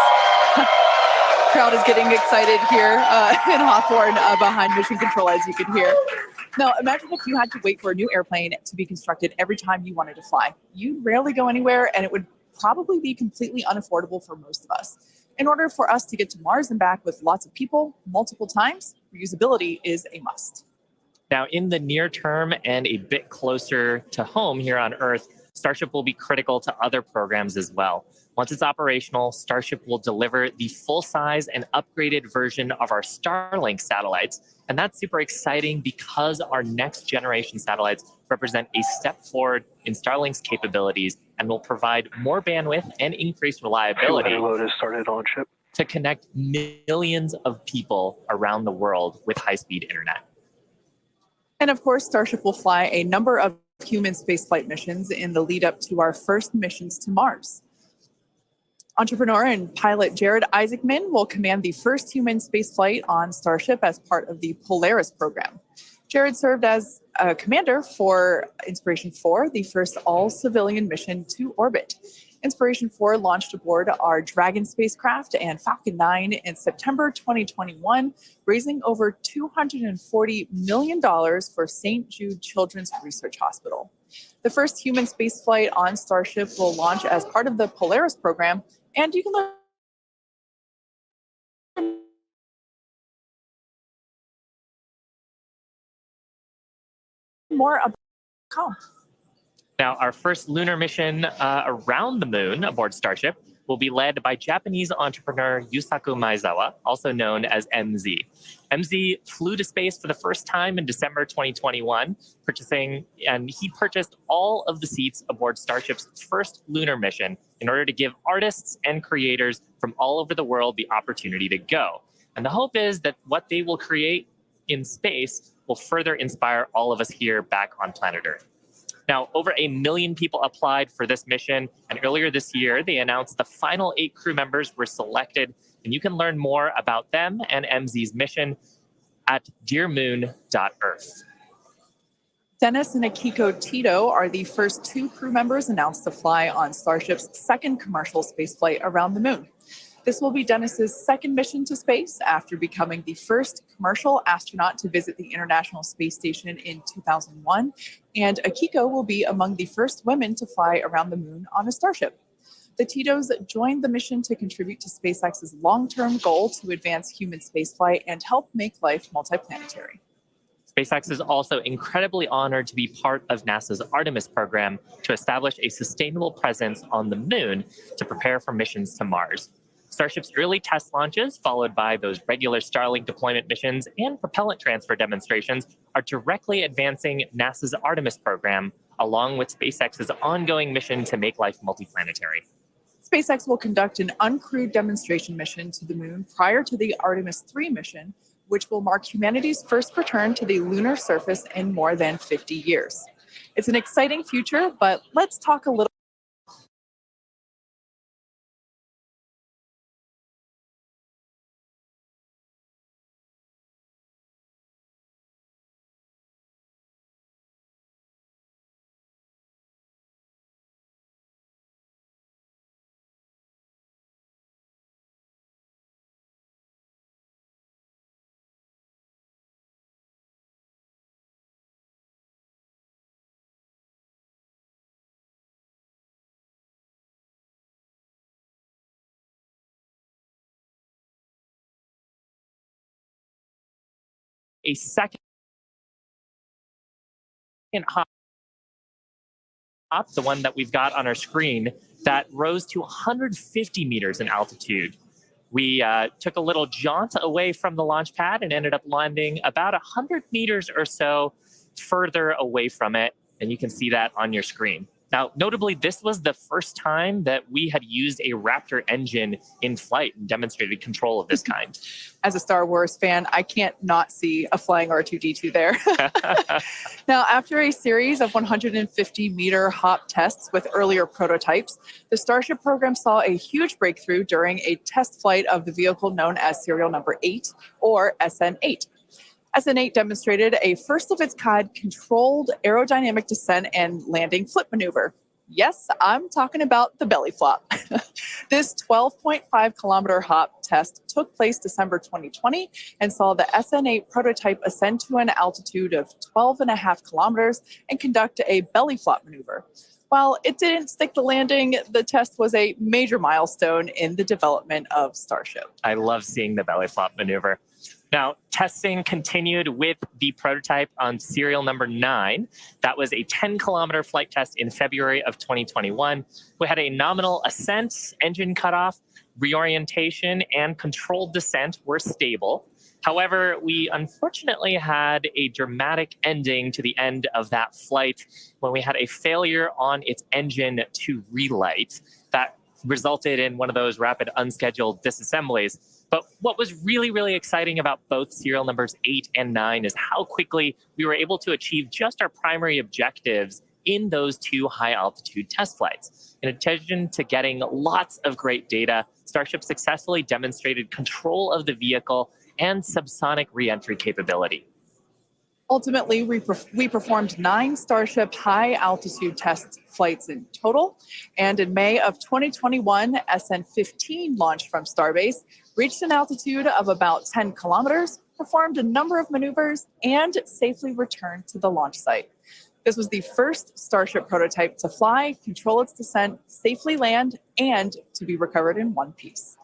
Speaker 4: Crowd is getting excited here in Hawthorne behind Mission Control, as you can hear. Now, imagine if you had to wait for a new airplane to be constructed every time you wanted to fly. You'd rarely go anywhere, and it would probably be completely unaffordable for most of us. In order for us to get to Mars and back with lots of people multiple times, reusability is a must.
Speaker 3: Now, in the near term and a bit closer to home here on Earth, Starship will be critical to other programs as well. Once it's operational, Starship will deliver the full-size and upgraded version of our Starlink satellites. And that's super exciting because our next generation satellites represent a step forward in Starlink's capabilities and will provide more bandwidth and increased reliability to connect millions of people around the world with high-speed internet.
Speaker 4: And of course, Starship will fly a number of human spaceflight missions in the lead up to our first missions to Mars. Entrepreneur and pilot Jared Isaacman will command the first human spaceflight on Starship as part of the Polaris program. Jared served as a commander for Inspiration 4, the first all-civilian mission to orbit. Inspiration 4 launched aboard our Dragon spacecraft and Falcon 9 in September 2021, raising over $240 million for St. Jude Children's Research Hospital. The first human spaceflight on Starship will launch as part of the Polaris program, and you can learn more about how.
Speaker 3: Now, our first lunar mission around the moon aboard Starship will be led by Japanese entrepreneur Yusaku Maezawa, also known as MZ. MZ flew to space for the first time in December 2021, and he purchased all of the seats aboard Starship's first lunar mission in order to give artists and creators from all over the world the opportunity to go. And the hope is that what they will create in space will further inspire all of us here back on planet Earth. Now, over 1 million people applied for this mission, and earlier this year, they announced the final 8 crew members were selected, and you can learn more about them and MZ's mission at dearmoon.earth.
Speaker 4: Dennis and Akiko Tito are the first 2 crew members announced to fly on Starship's second commercial spaceflight around the moon. This will be Dennis's second mission to space after becoming the first commercial astronaut to visit the International Space Station in 2001, and Akiko will be among the first women to fly around the moon on a Starship. The Titos joined the mission to contribute to SpaceX's long-term goal to advance human spaceflight and help make life multiplanetary.
Speaker 3: SpaceX is also incredibly honored to be part of NASA's Artemis program to establish a sustainable presence on the moon to prepare for missions to Mars. Starship's early test launches, followed by those regular Starlink deployment missions and propellant transfer demonstrations, are directly advancing NASA's Artemis program, along with SpaceX's ongoing mission to make life multiplanetary.
Speaker 4: SpaceX will conduct an uncrewed demonstration mission to the moon prior to the Artemis 3 mission, which will mark humanity's first return to the lunar surface in more than 50 years. It's an exciting future, but let's talk a little
Speaker 3: A second hop, the one that we've got on our screen, that rose to 150 meters in altitude. We took a little jaunt away from the launch pad and ended up landing about 100 meters or so further away from it, and you can see that on your screen. Now, notably, this was the first time that we had used a Raptor engine in flight and demonstrated control of this kind.
Speaker 4: As a Star Wars fan, I can't not see a flying R2-D2 there. Now, after a series of 150-meter hop tests with earlier prototypes, the Starship program saw a huge breakthrough during a test flight of the vehicle known as serial number 8, or SN8. SN8 demonstrated a first-of-its-kind controlled aerodynamic descent and landing flip maneuver. Yes, I'm talking about the belly flop. This 12.5-kilometer hop test took place December 2020 and saw the SN8 prototype ascend to an altitude of 12.5 kilometers and conduct a belly flop maneuver. While it didn't stick the landing, the test was a major milestone in the development of Starship.
Speaker 3: I love seeing the belly flop maneuver. Now, testing continued with the prototype on serial number 9. That was a 10-kilometer flight test in February of 2021. We had a nominal ascent, engine cutoff, reorientation, and controlled descent were stable. However, we unfortunately had a dramatic ending to the end of that flight when we had a failure on its engine to relight. That resulted in one of those rapid unscheduled disassemblies. But what was really, really exciting about both serial numbers 8 and 9 is how quickly we were able to achieve just our primary objectives in those 2 high-altitude test flights. In addition to getting lots of great data, Starship successfully demonstrated control of the vehicle and subsonic re-entry capability.
Speaker 4: Ultimately, we performed 9 Starship high-altitude test flights in total, and in May of 2021, SN15 launched from Starbase, reached an altitude of about 10 kilometers, performed a number of maneuvers, and safely returned to the launch site. This was the first Starship prototype to fly, control its descent, safely land, and to be recovered in one piece.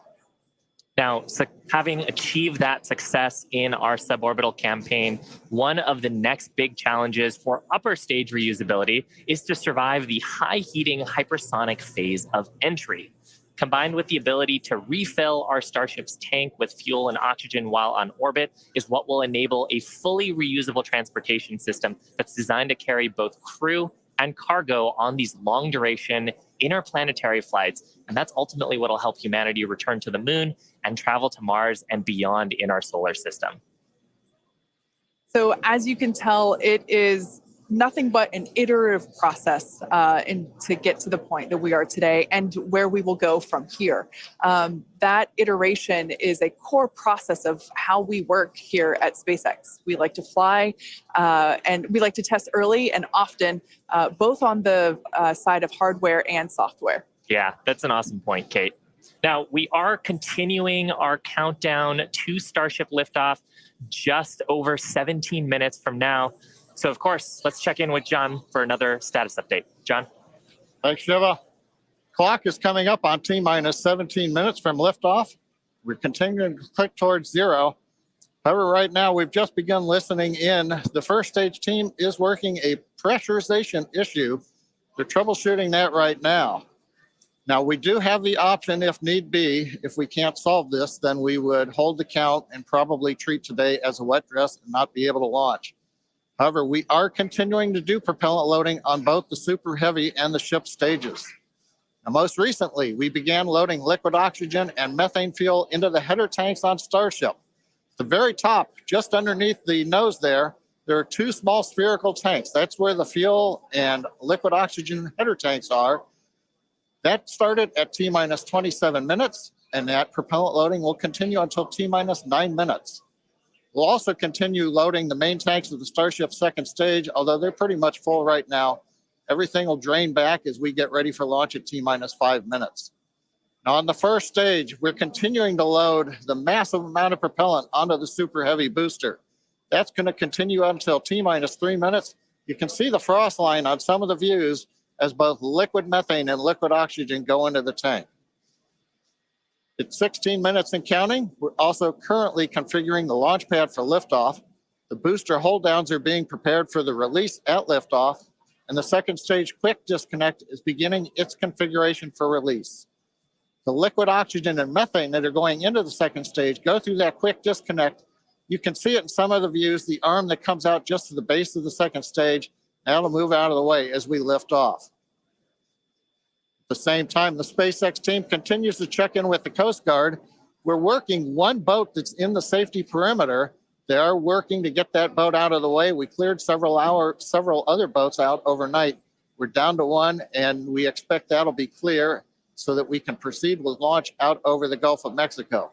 Speaker 3: Now, having achieved that success in our suborbital campaign, one of the next big challenges for upper stage reusability is to survive the high heating hypersonic phase of entry. combined with the ability to refill our Starship's tank with fuel and oxygen while on orbit, is what will enable a fully reusable transportation system that's designed to carry both crew and cargo on these long-duration interplanetary flights. And that's ultimately what will help humanity return to the moon and travel to Mars and beyond in our solar system.
Speaker 4: So as you can tell, it is nothing but an iterative process to get to the point that we are today and where we will go from here. That iteration is a core process of how we work here at SpaceX. We like to fly and we like to test early and often, both on the side of hardware and software.
Speaker 3: Yeah, that's an awesome point, Kate. Now, we are continuing our countdown to Starship liftoff just over 17 minutes from now. So, of course, let's check in with John for another status update. John?
Speaker 6: Thanks, Shiva. Clock is coming up on T-minus 17 minutes from liftoff. We're continuing to click towards zero. However, right now, we've just begun listening in. The first stage team is working a pressurization issue. They're troubleshooting that right now. Now, we do have the option, if need be, if we can't solve this, then we would hold the count and probably treat today as a wet dress and not be able to launch. However, we are continuing to do propellant loading on both the Super Heavy and the ship stages. Now, most recently, we began loading liquid oxygen and methane fuel into the header tanks on Starship. At the very top, just underneath the nose there are two small spherical tanks. That's where the fuel and liquid oxygen header tanks are. That started at T-minus 27 minutes, and that propellant loading will continue until T-minus 9 minutes. We'll also continue loading the main tanks of the Starship second stage, although they're pretty much full right now. Everything will drain back as we get ready for launch at T-minus 5 minutes. Now, on the first stage, we're continuing to load the massive amount of propellant onto the Super Heavy booster. That's going to continue until T-minus 3 minutes. You can see the frost line on some of the views as both liquid methane and liquid oxygen go into the tank. It's 16 minutes and counting. We're also currently configuring the launch pad for liftoff. The booster hold downs are being prepared for the release at liftoff, and the second stage quick disconnect is beginning its configuration for release. The liquid oxygen and methane that are going into the second stage go through that quick disconnect. You can see it in some of the views, the arm that comes out just to the base of the second stage. That'll move out of the way as we lift off. At the same time, the SpaceX team continues to check in with the Coast Guard. We're working one boat that's in the safety perimeter. They are working to get that boat out of the way. We cleared several other boats out overnight. We're down to one, and we expect that'll be clear so that we can proceed with launch out over the Gulf of Mexico.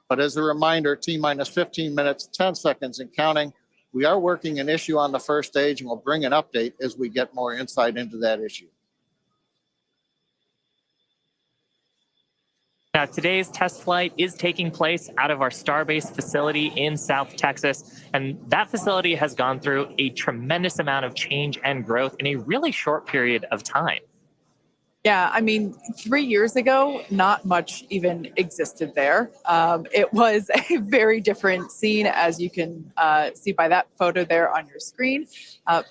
Speaker 6: But as a reminder, T-minus 15 minutes, 10 seconds and counting. We are working an issue on the first stage, and we'll bring an update as we get more insight into that issue.
Speaker 3: Now, today's test flight is taking place out of our Starbase facility in South Texas, and that facility has gone through a tremendous amount of change and growth in a really short period of time.
Speaker 4: Yeah, I mean, 3 years ago, not much even existed there. It was a very different scene, as you can see by that photo there on your screen.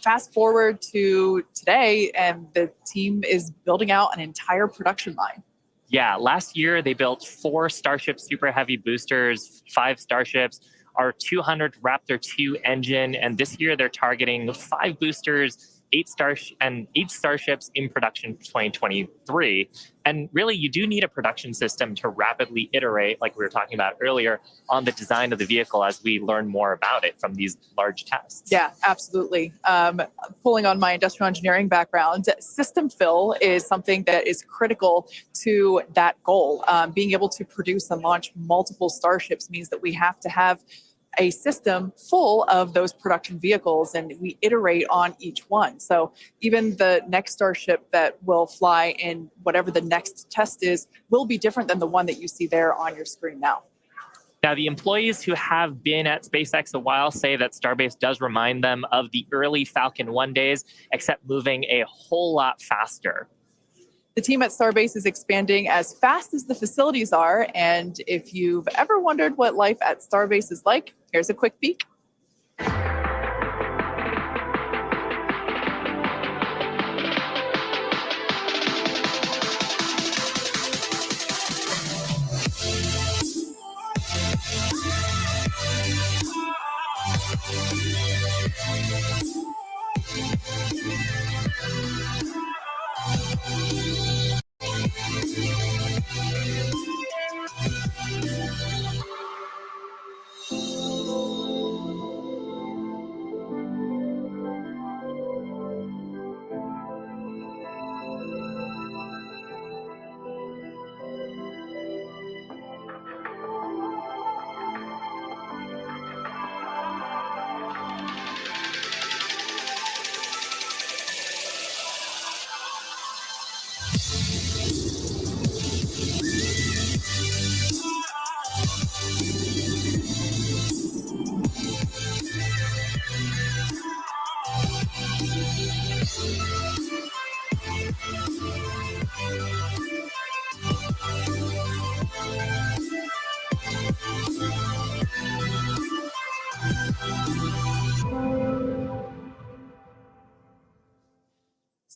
Speaker 4: Fast forward to today, and the team is building out an entire production line.
Speaker 3: Yeah, last year they built 4 Starship Super Heavy boosters, 5 Starships, our 200 Raptor 2 engine, and this year they're targeting 5 boosters, 8 Starships in production for 2023. And really, you do need a production system to rapidly iterate, like we were talking about earlier, on the design of the vehicle as we learn more about it from these large tests.
Speaker 4: Yeah, absolutely. Pulling on my industrial engineering background, system fill is something that is critical to that goal. Being able to produce and launch multiple Starships means that we have to have a system full of those production vehicles, and we iterate on each one. So even the next Starship that will fly in whatever the next test is will be different than the one that you see there on your screen now.
Speaker 3: Now, the employees who have been at SpaceX a while say that Starbase does remind them of the early Falcon 1 days, except moving a whole lot faster.
Speaker 4: The team at Starbase is expanding as fast as the facilities are, and if you've ever wondered what life at Starbase is like, here's a quick peek.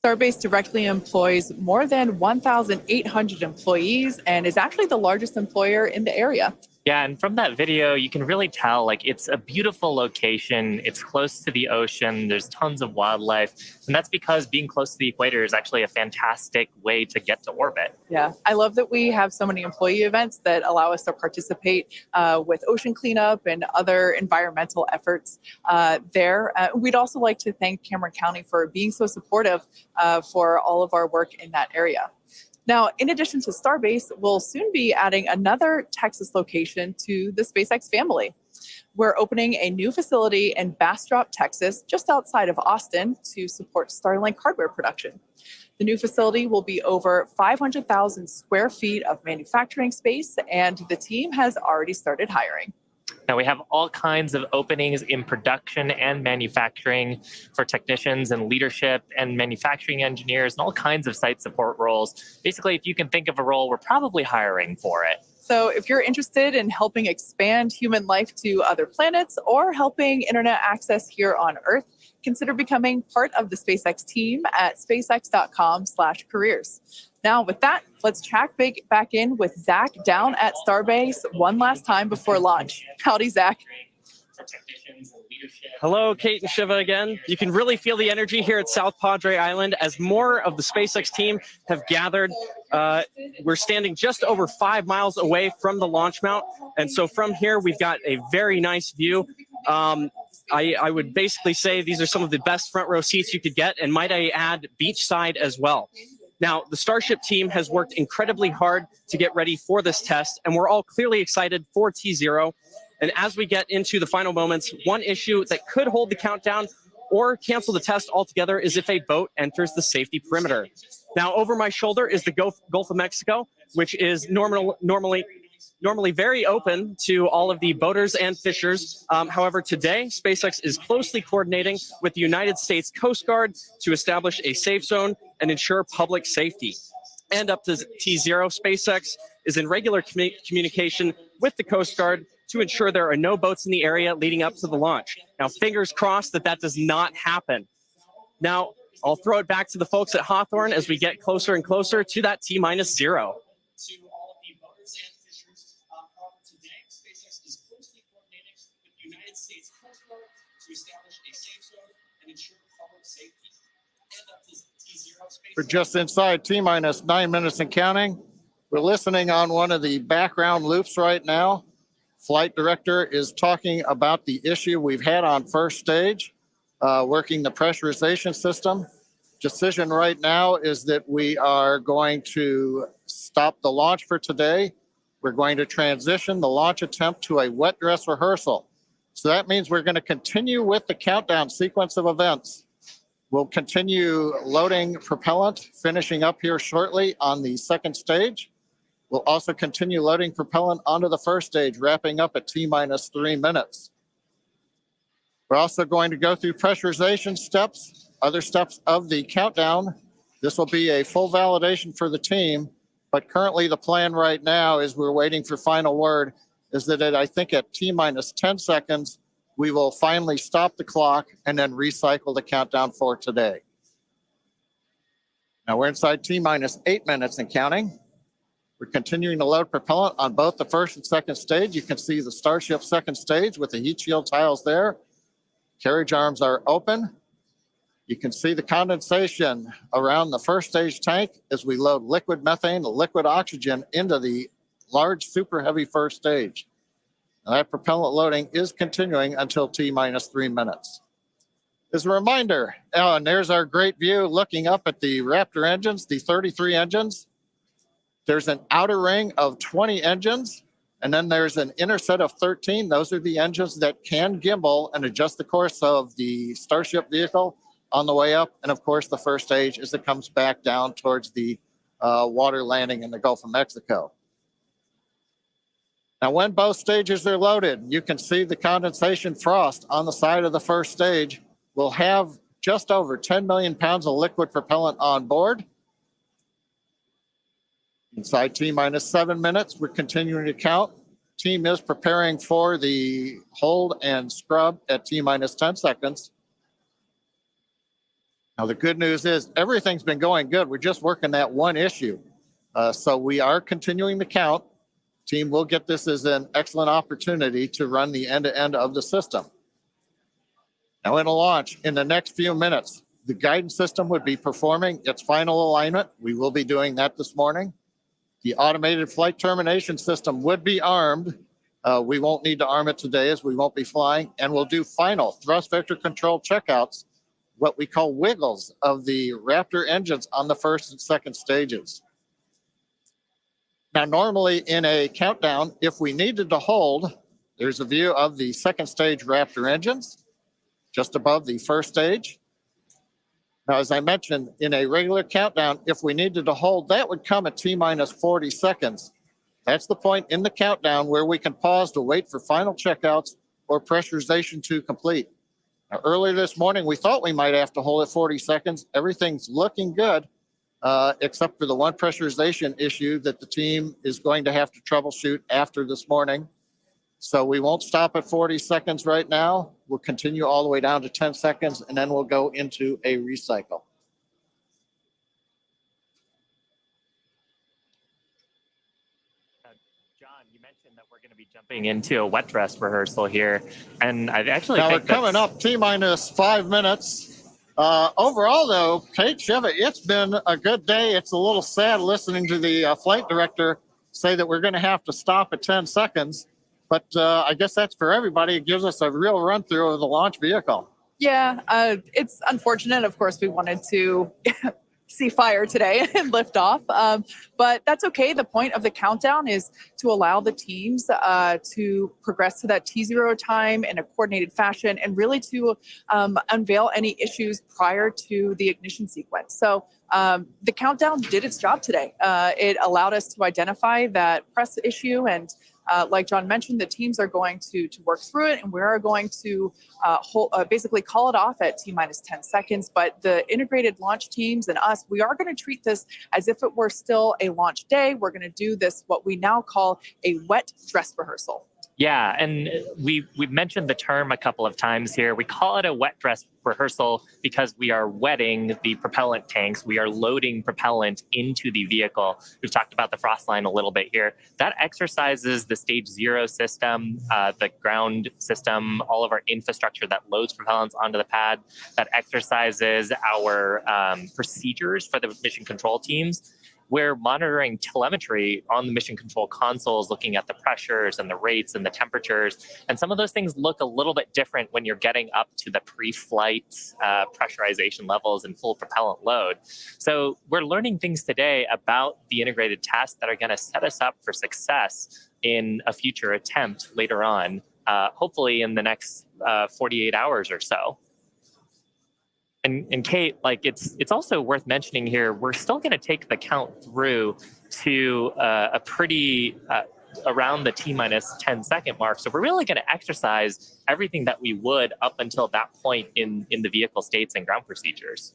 Speaker 4: Starbase directly employs more than 1,800 employees and is actually the largest employer in the area.
Speaker 3: Yeah, and from that video, you can really tell like it's a beautiful location. It's close to the ocean. There's tons of wildlife. And that's because being close to the equator is actually a fantastic way to get to orbit.
Speaker 4: Yeah, I love that we have so many employee events that allow us to participate with ocean cleanup and other environmental efforts there. We'd also like to thank Cameron County for being so supportive for all of our work in that area. Now, in addition to Starbase, we'll soon be adding another Texas location to the SpaceX family. We're opening a new facility in Bastrop, Texas, just outside of Austin, to support Starlink hardware production. The new facility will be over 500,000 square feet of manufacturing space, and the team has already started hiring.
Speaker 3: Now, we have all kinds of openings in production and manufacturing for technicians and leadership and manufacturing engineers and all kinds of site support roles. Basically, if you can think of a role, we're probably hiring for it.
Speaker 4: So if you're interested in helping expand human life to other planets or helping internet access here on Earth, consider becoming part of the SpaceX team at spacex.com/careers. Now, with that, let's check back in with Zach down at Starbase one last time before launch. Howdy, Zach.
Speaker 5: Hello, Kate and Shiva again. You can really feel the energy here at South Padre Island as more of the SpaceX team have gathered. We're standing just over 5 miles away from the launch mount. And so from here, we've got a very nice view. I would basically say these are some of the best front row seats you could get, and might I add, beachside as well. Now, the Starship team has worked incredibly hard to get ready for this test, and we're all clearly excited for T0. And as we get into the final moments, one issue that could hold the countdown or cancel the test altogether is if a boat enters the safety perimeter. Now, over my shoulder is the Gulf of Mexico, which is normally very open to all of the boaters and fishers. However, today, SpaceX is closely coordinating with the United States Coast Guard to establish a safe zone and ensure public safety. And up to T0, SpaceX is in regular communication with the Coast Guard to ensure there are no boats in the area leading up to the launch. Now, fingers crossed that that does not happen. Now, I'll throw it back to the folks at Hawthorne as we get closer and closer to that T-0. To all of the boaters and fishers, today, SpaceX is closely coordinating with the United States Coast Guard to establish a safe zone and ensure public safety. And up to T0,
Speaker 6: We're just inside T-minus 9 minutes and counting. We're listening on one of the background loops right now. Flight director is talking about the issue we've had on first stage, working the pressurization system. Decision right now is that we are going to stop the launch for today. We're going to transition the launch attempt to a wet dress rehearsal. So that means we're going to continue with the countdown sequence of events. We'll continue loading propellant, finishing up here shortly on the second stage. We'll also continue loading propellant onto the first stage, wrapping up at T-minus 3 minutes. We're also going to go through pressurization steps, other steps of the countdown. This will be a full validation for the team, but currently the plan right now is we're waiting for final word, is that I think at T-minus 10 seconds, we will finally stop the clock and then recycle the countdown for today. Now we're inside T-minus 8 minutes and counting. We're continuing to load propellant on both the first and second stage. You can see the Starship second stage with the heat shield tiles there. Carriage arms are open. You can see the condensation around the first stage tank as we load liquid methane, liquid oxygen into the large super heavy first stage. And that propellant loading is continuing until T minus 3 minutes. As a reminder, and there's our great view looking up at the Raptor engines, the 33 engines. There's an outer ring of 20 engines, and then there's an inner set of 13. Those are the engines that can gimbal and adjust the course of the Starship vehicle on the way up. And of course, the first stage as it comes back down towards the water landing in the Gulf of Mexico. Now, when both stages are loaded, you can see the condensation frost on the side of the first stage. We'll have just over 10 million pounds of liquid propellant on board. Inside T minus 7 minutes, we're continuing to count. Team is preparing for the hold and scrub at T minus 10 seconds. Now, the good news is everything's been going good. We're just working that one issue. So we are continuing to count. Team will get this as an excellent opportunity to run the end-to-end of the system. Now, in a launch, in the next few minutes, the guidance system would be performing its final alignment. We will be doing that this morning. The automated flight termination system would be armed. We won't need to arm it today as we won't be flying. And we'll do final thrust vector control checkouts, what we call wiggles of the Raptor engines on the first and second stages. Now, normally in a countdown, if we needed to hold, there's a view of the second stage Raptor engines just above the first stage. Now, as I mentioned, in a regular countdown, if we needed to hold, that would come at T minus 40 seconds. That's the point in the countdown where we can pause to wait for final checkouts or pressurization to complete. Now, earlier this morning, we thought we might have to hold at 40 seconds. Everything's looking good, except for the one pressurization issue that the team is going to have to troubleshoot after this morning. So we won't stop at 40 seconds right now. We'll continue all the way down to 10 seconds, and then we'll go into a recycle.
Speaker 3: John, you mentioned that we're going to be jumping into a wet dress rehearsal here, and I actually
Speaker 6: now
Speaker 3: think
Speaker 6: we're coming up T minus 5 minutes. Overall, though, Kate, Shiva, it's been a good day. It's a little sad listening to the flight director say that we're going to have to stop at 10 seconds. But I guess that's for everybody. It gives us a real run through of the launch vehicle.
Speaker 4: Yeah, it's unfortunate. Of course, we wanted to see fire today and lift off, but that's okay. The point of the countdown is to allow the teams to progress to that T0 time in a coordinated fashion and really to unveil any issues prior to the ignition sequence. So the countdown did its job today. It allowed us to identify that press issue, and like John mentioned, the teams are going to work through it, and we are going to basically call it off at T minus 10 seconds. But the integrated launch teams and us, we are going to treat this as if it were still a launch day. We're going to do this, what we now call a wet dress rehearsal.
Speaker 3: Yeah, and we've mentioned the term a couple of times here. We call it a wet dress rehearsal because we are wetting the propellant tanks. We are loading propellant into the vehicle. We've talked about the frost line a little bit here. That exercises the stage 0 system, the ground system, all of our infrastructure that loads propellants onto the pad. That exercises our procedures for the mission control teams. We're monitoring telemetry on the mission control consoles, looking at the pressures and the rates and the temperatures. And some of those things look a little bit different when you're getting up to the pre-flight pressurization levels and full propellant load. So we're learning things today about the integrated tests that are going to set us up for success in a future attempt later on, hopefully in the next 48 hours or so. And Kate, like it's also worth mentioning here, we're still going to take the count through to a pretty around the T minus 10 second mark. So we're really going to exercise everything that we would up until that point in the vehicle states and ground procedures.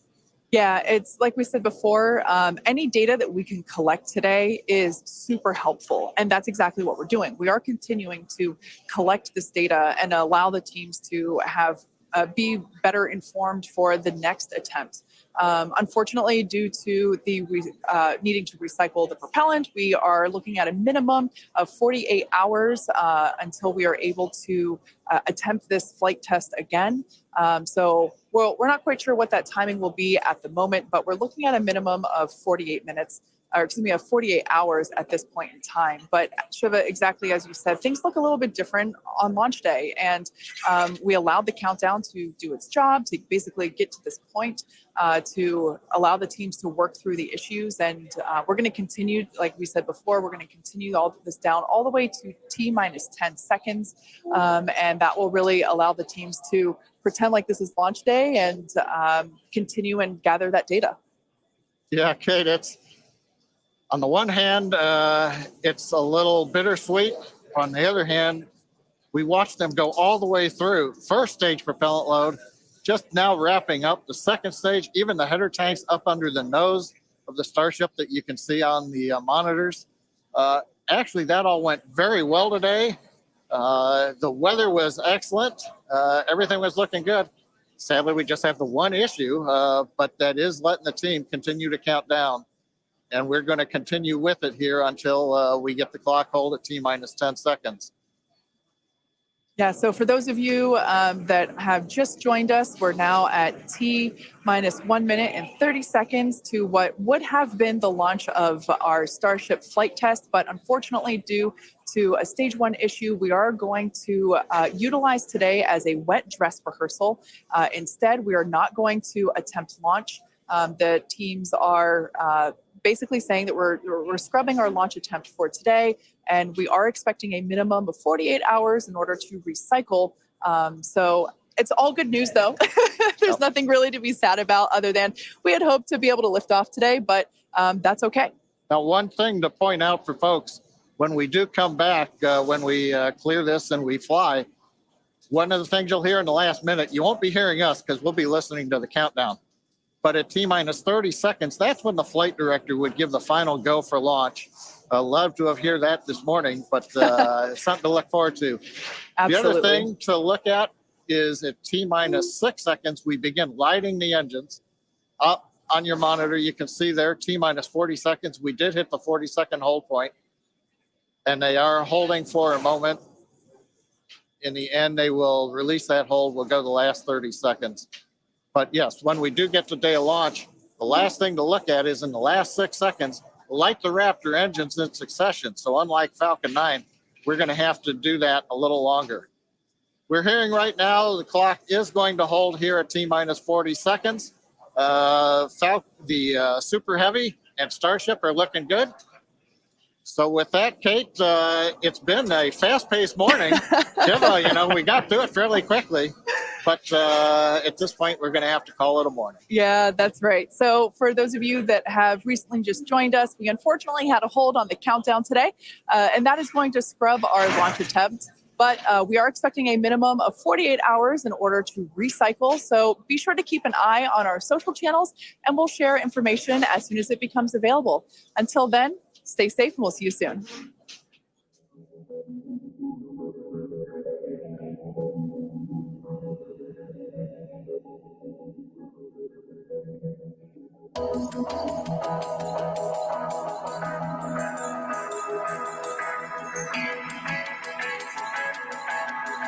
Speaker 4: Yeah, it's like we said before, any data that we can collect today is super helpful. And that's exactly what we're doing. We are continuing to collect this data and allow the teams to have be better informed for the next attempt. Unfortunately, due to the needing to recycle the propellant, we are looking at a minimum of 48 hours until we are able to attempt this flight test again. So we're not quite sure what that timing will be at the moment, but we're looking at a minimum of 48 minutes, or excuse me, of 48 hours at this point in time. But Shiva, exactly as you said, things look a little bit different on launch day. And we allowed the countdown to do its job, to basically get to this point, to allow the teams to work through the issues. And we're going to continue, like we said before, we're going to continue all this down all the way to T minus 10 seconds. And that will really allow the teams to pretend like this is launch day and continue and gather that data.
Speaker 6: Yeah, Kate, it's on the one hand, it's a little bittersweet. On the other hand, we watched them go all the way through. First stage propellant load, just now wrapping up. The second stage, even the header tanks up under the nose of the Starship that you can see on the monitors. Actually, that all went very well today. The weather was excellent. Everything was looking good. Sadly, we just have the one issue, but that is letting the team continue to count down. And we're going to continue with it here until we get the clock hold at T minus 10 seconds.
Speaker 4: Yeah, so for those of you that have just joined us, we're now at T minus 1 minute and 30 seconds to what would have been the launch of our Starship flight test. But unfortunately, due to a stage 1 issue, we are going to utilize today as a wet dress rehearsal. Instead, we are not going to attempt launch. The teams are basically saying that we're scrubbing our launch attempt for today, and we are expecting a minimum of 48 hours in order to recycle. So it's all good news, though. There's nothing really to be sad about other than we had hoped to be able to lift off today, but that's okay.
Speaker 6: Now, one thing to point out for folks, when we do come back, when we clear this and we fly, one of the things you'll hear in the last minute, you won't be hearing us because we'll be listening to the countdown. But at T minus 30 seconds, that's when the flight director would give the final go for launch. Love to have heard that this morning, but it's something to look forward to.
Speaker 4: Absolutely.
Speaker 6: The other thing to look at is at T minus 6 seconds, we begin lighting the engines. Up on your monitor, you can see there, T minus 40 seconds. We did hit the 40-second hold point, and they are holding for a moment. In the end, they will release that hold. We'll go the last 30 seconds. But yes, when we do get to day of launch, the last thing to look at is in the last 6 seconds, light the Raptor engines in succession. So unlike Falcon 9, we're going to have to do that a little longer. We're hearing right now the clock is going to hold here at T minus 40 seconds. The Super Heavy and Starship are looking good. So with that, Kate, it's been a fast-paced morning. We got through it fairly quickly. But at this point, we're going to have to call it a morning.
Speaker 4: Yeah, that's right. So for those of you that have recently just joined us, we unfortunately had a hold on the countdown today, and that is going to scrub our launch attempt. But we are expecting a minimum of 48 hours in order to recycle. So be sure to keep an eye on our social channels, and we'll share information as soon as it becomes available. Until then, stay safe, and we'll see you soon.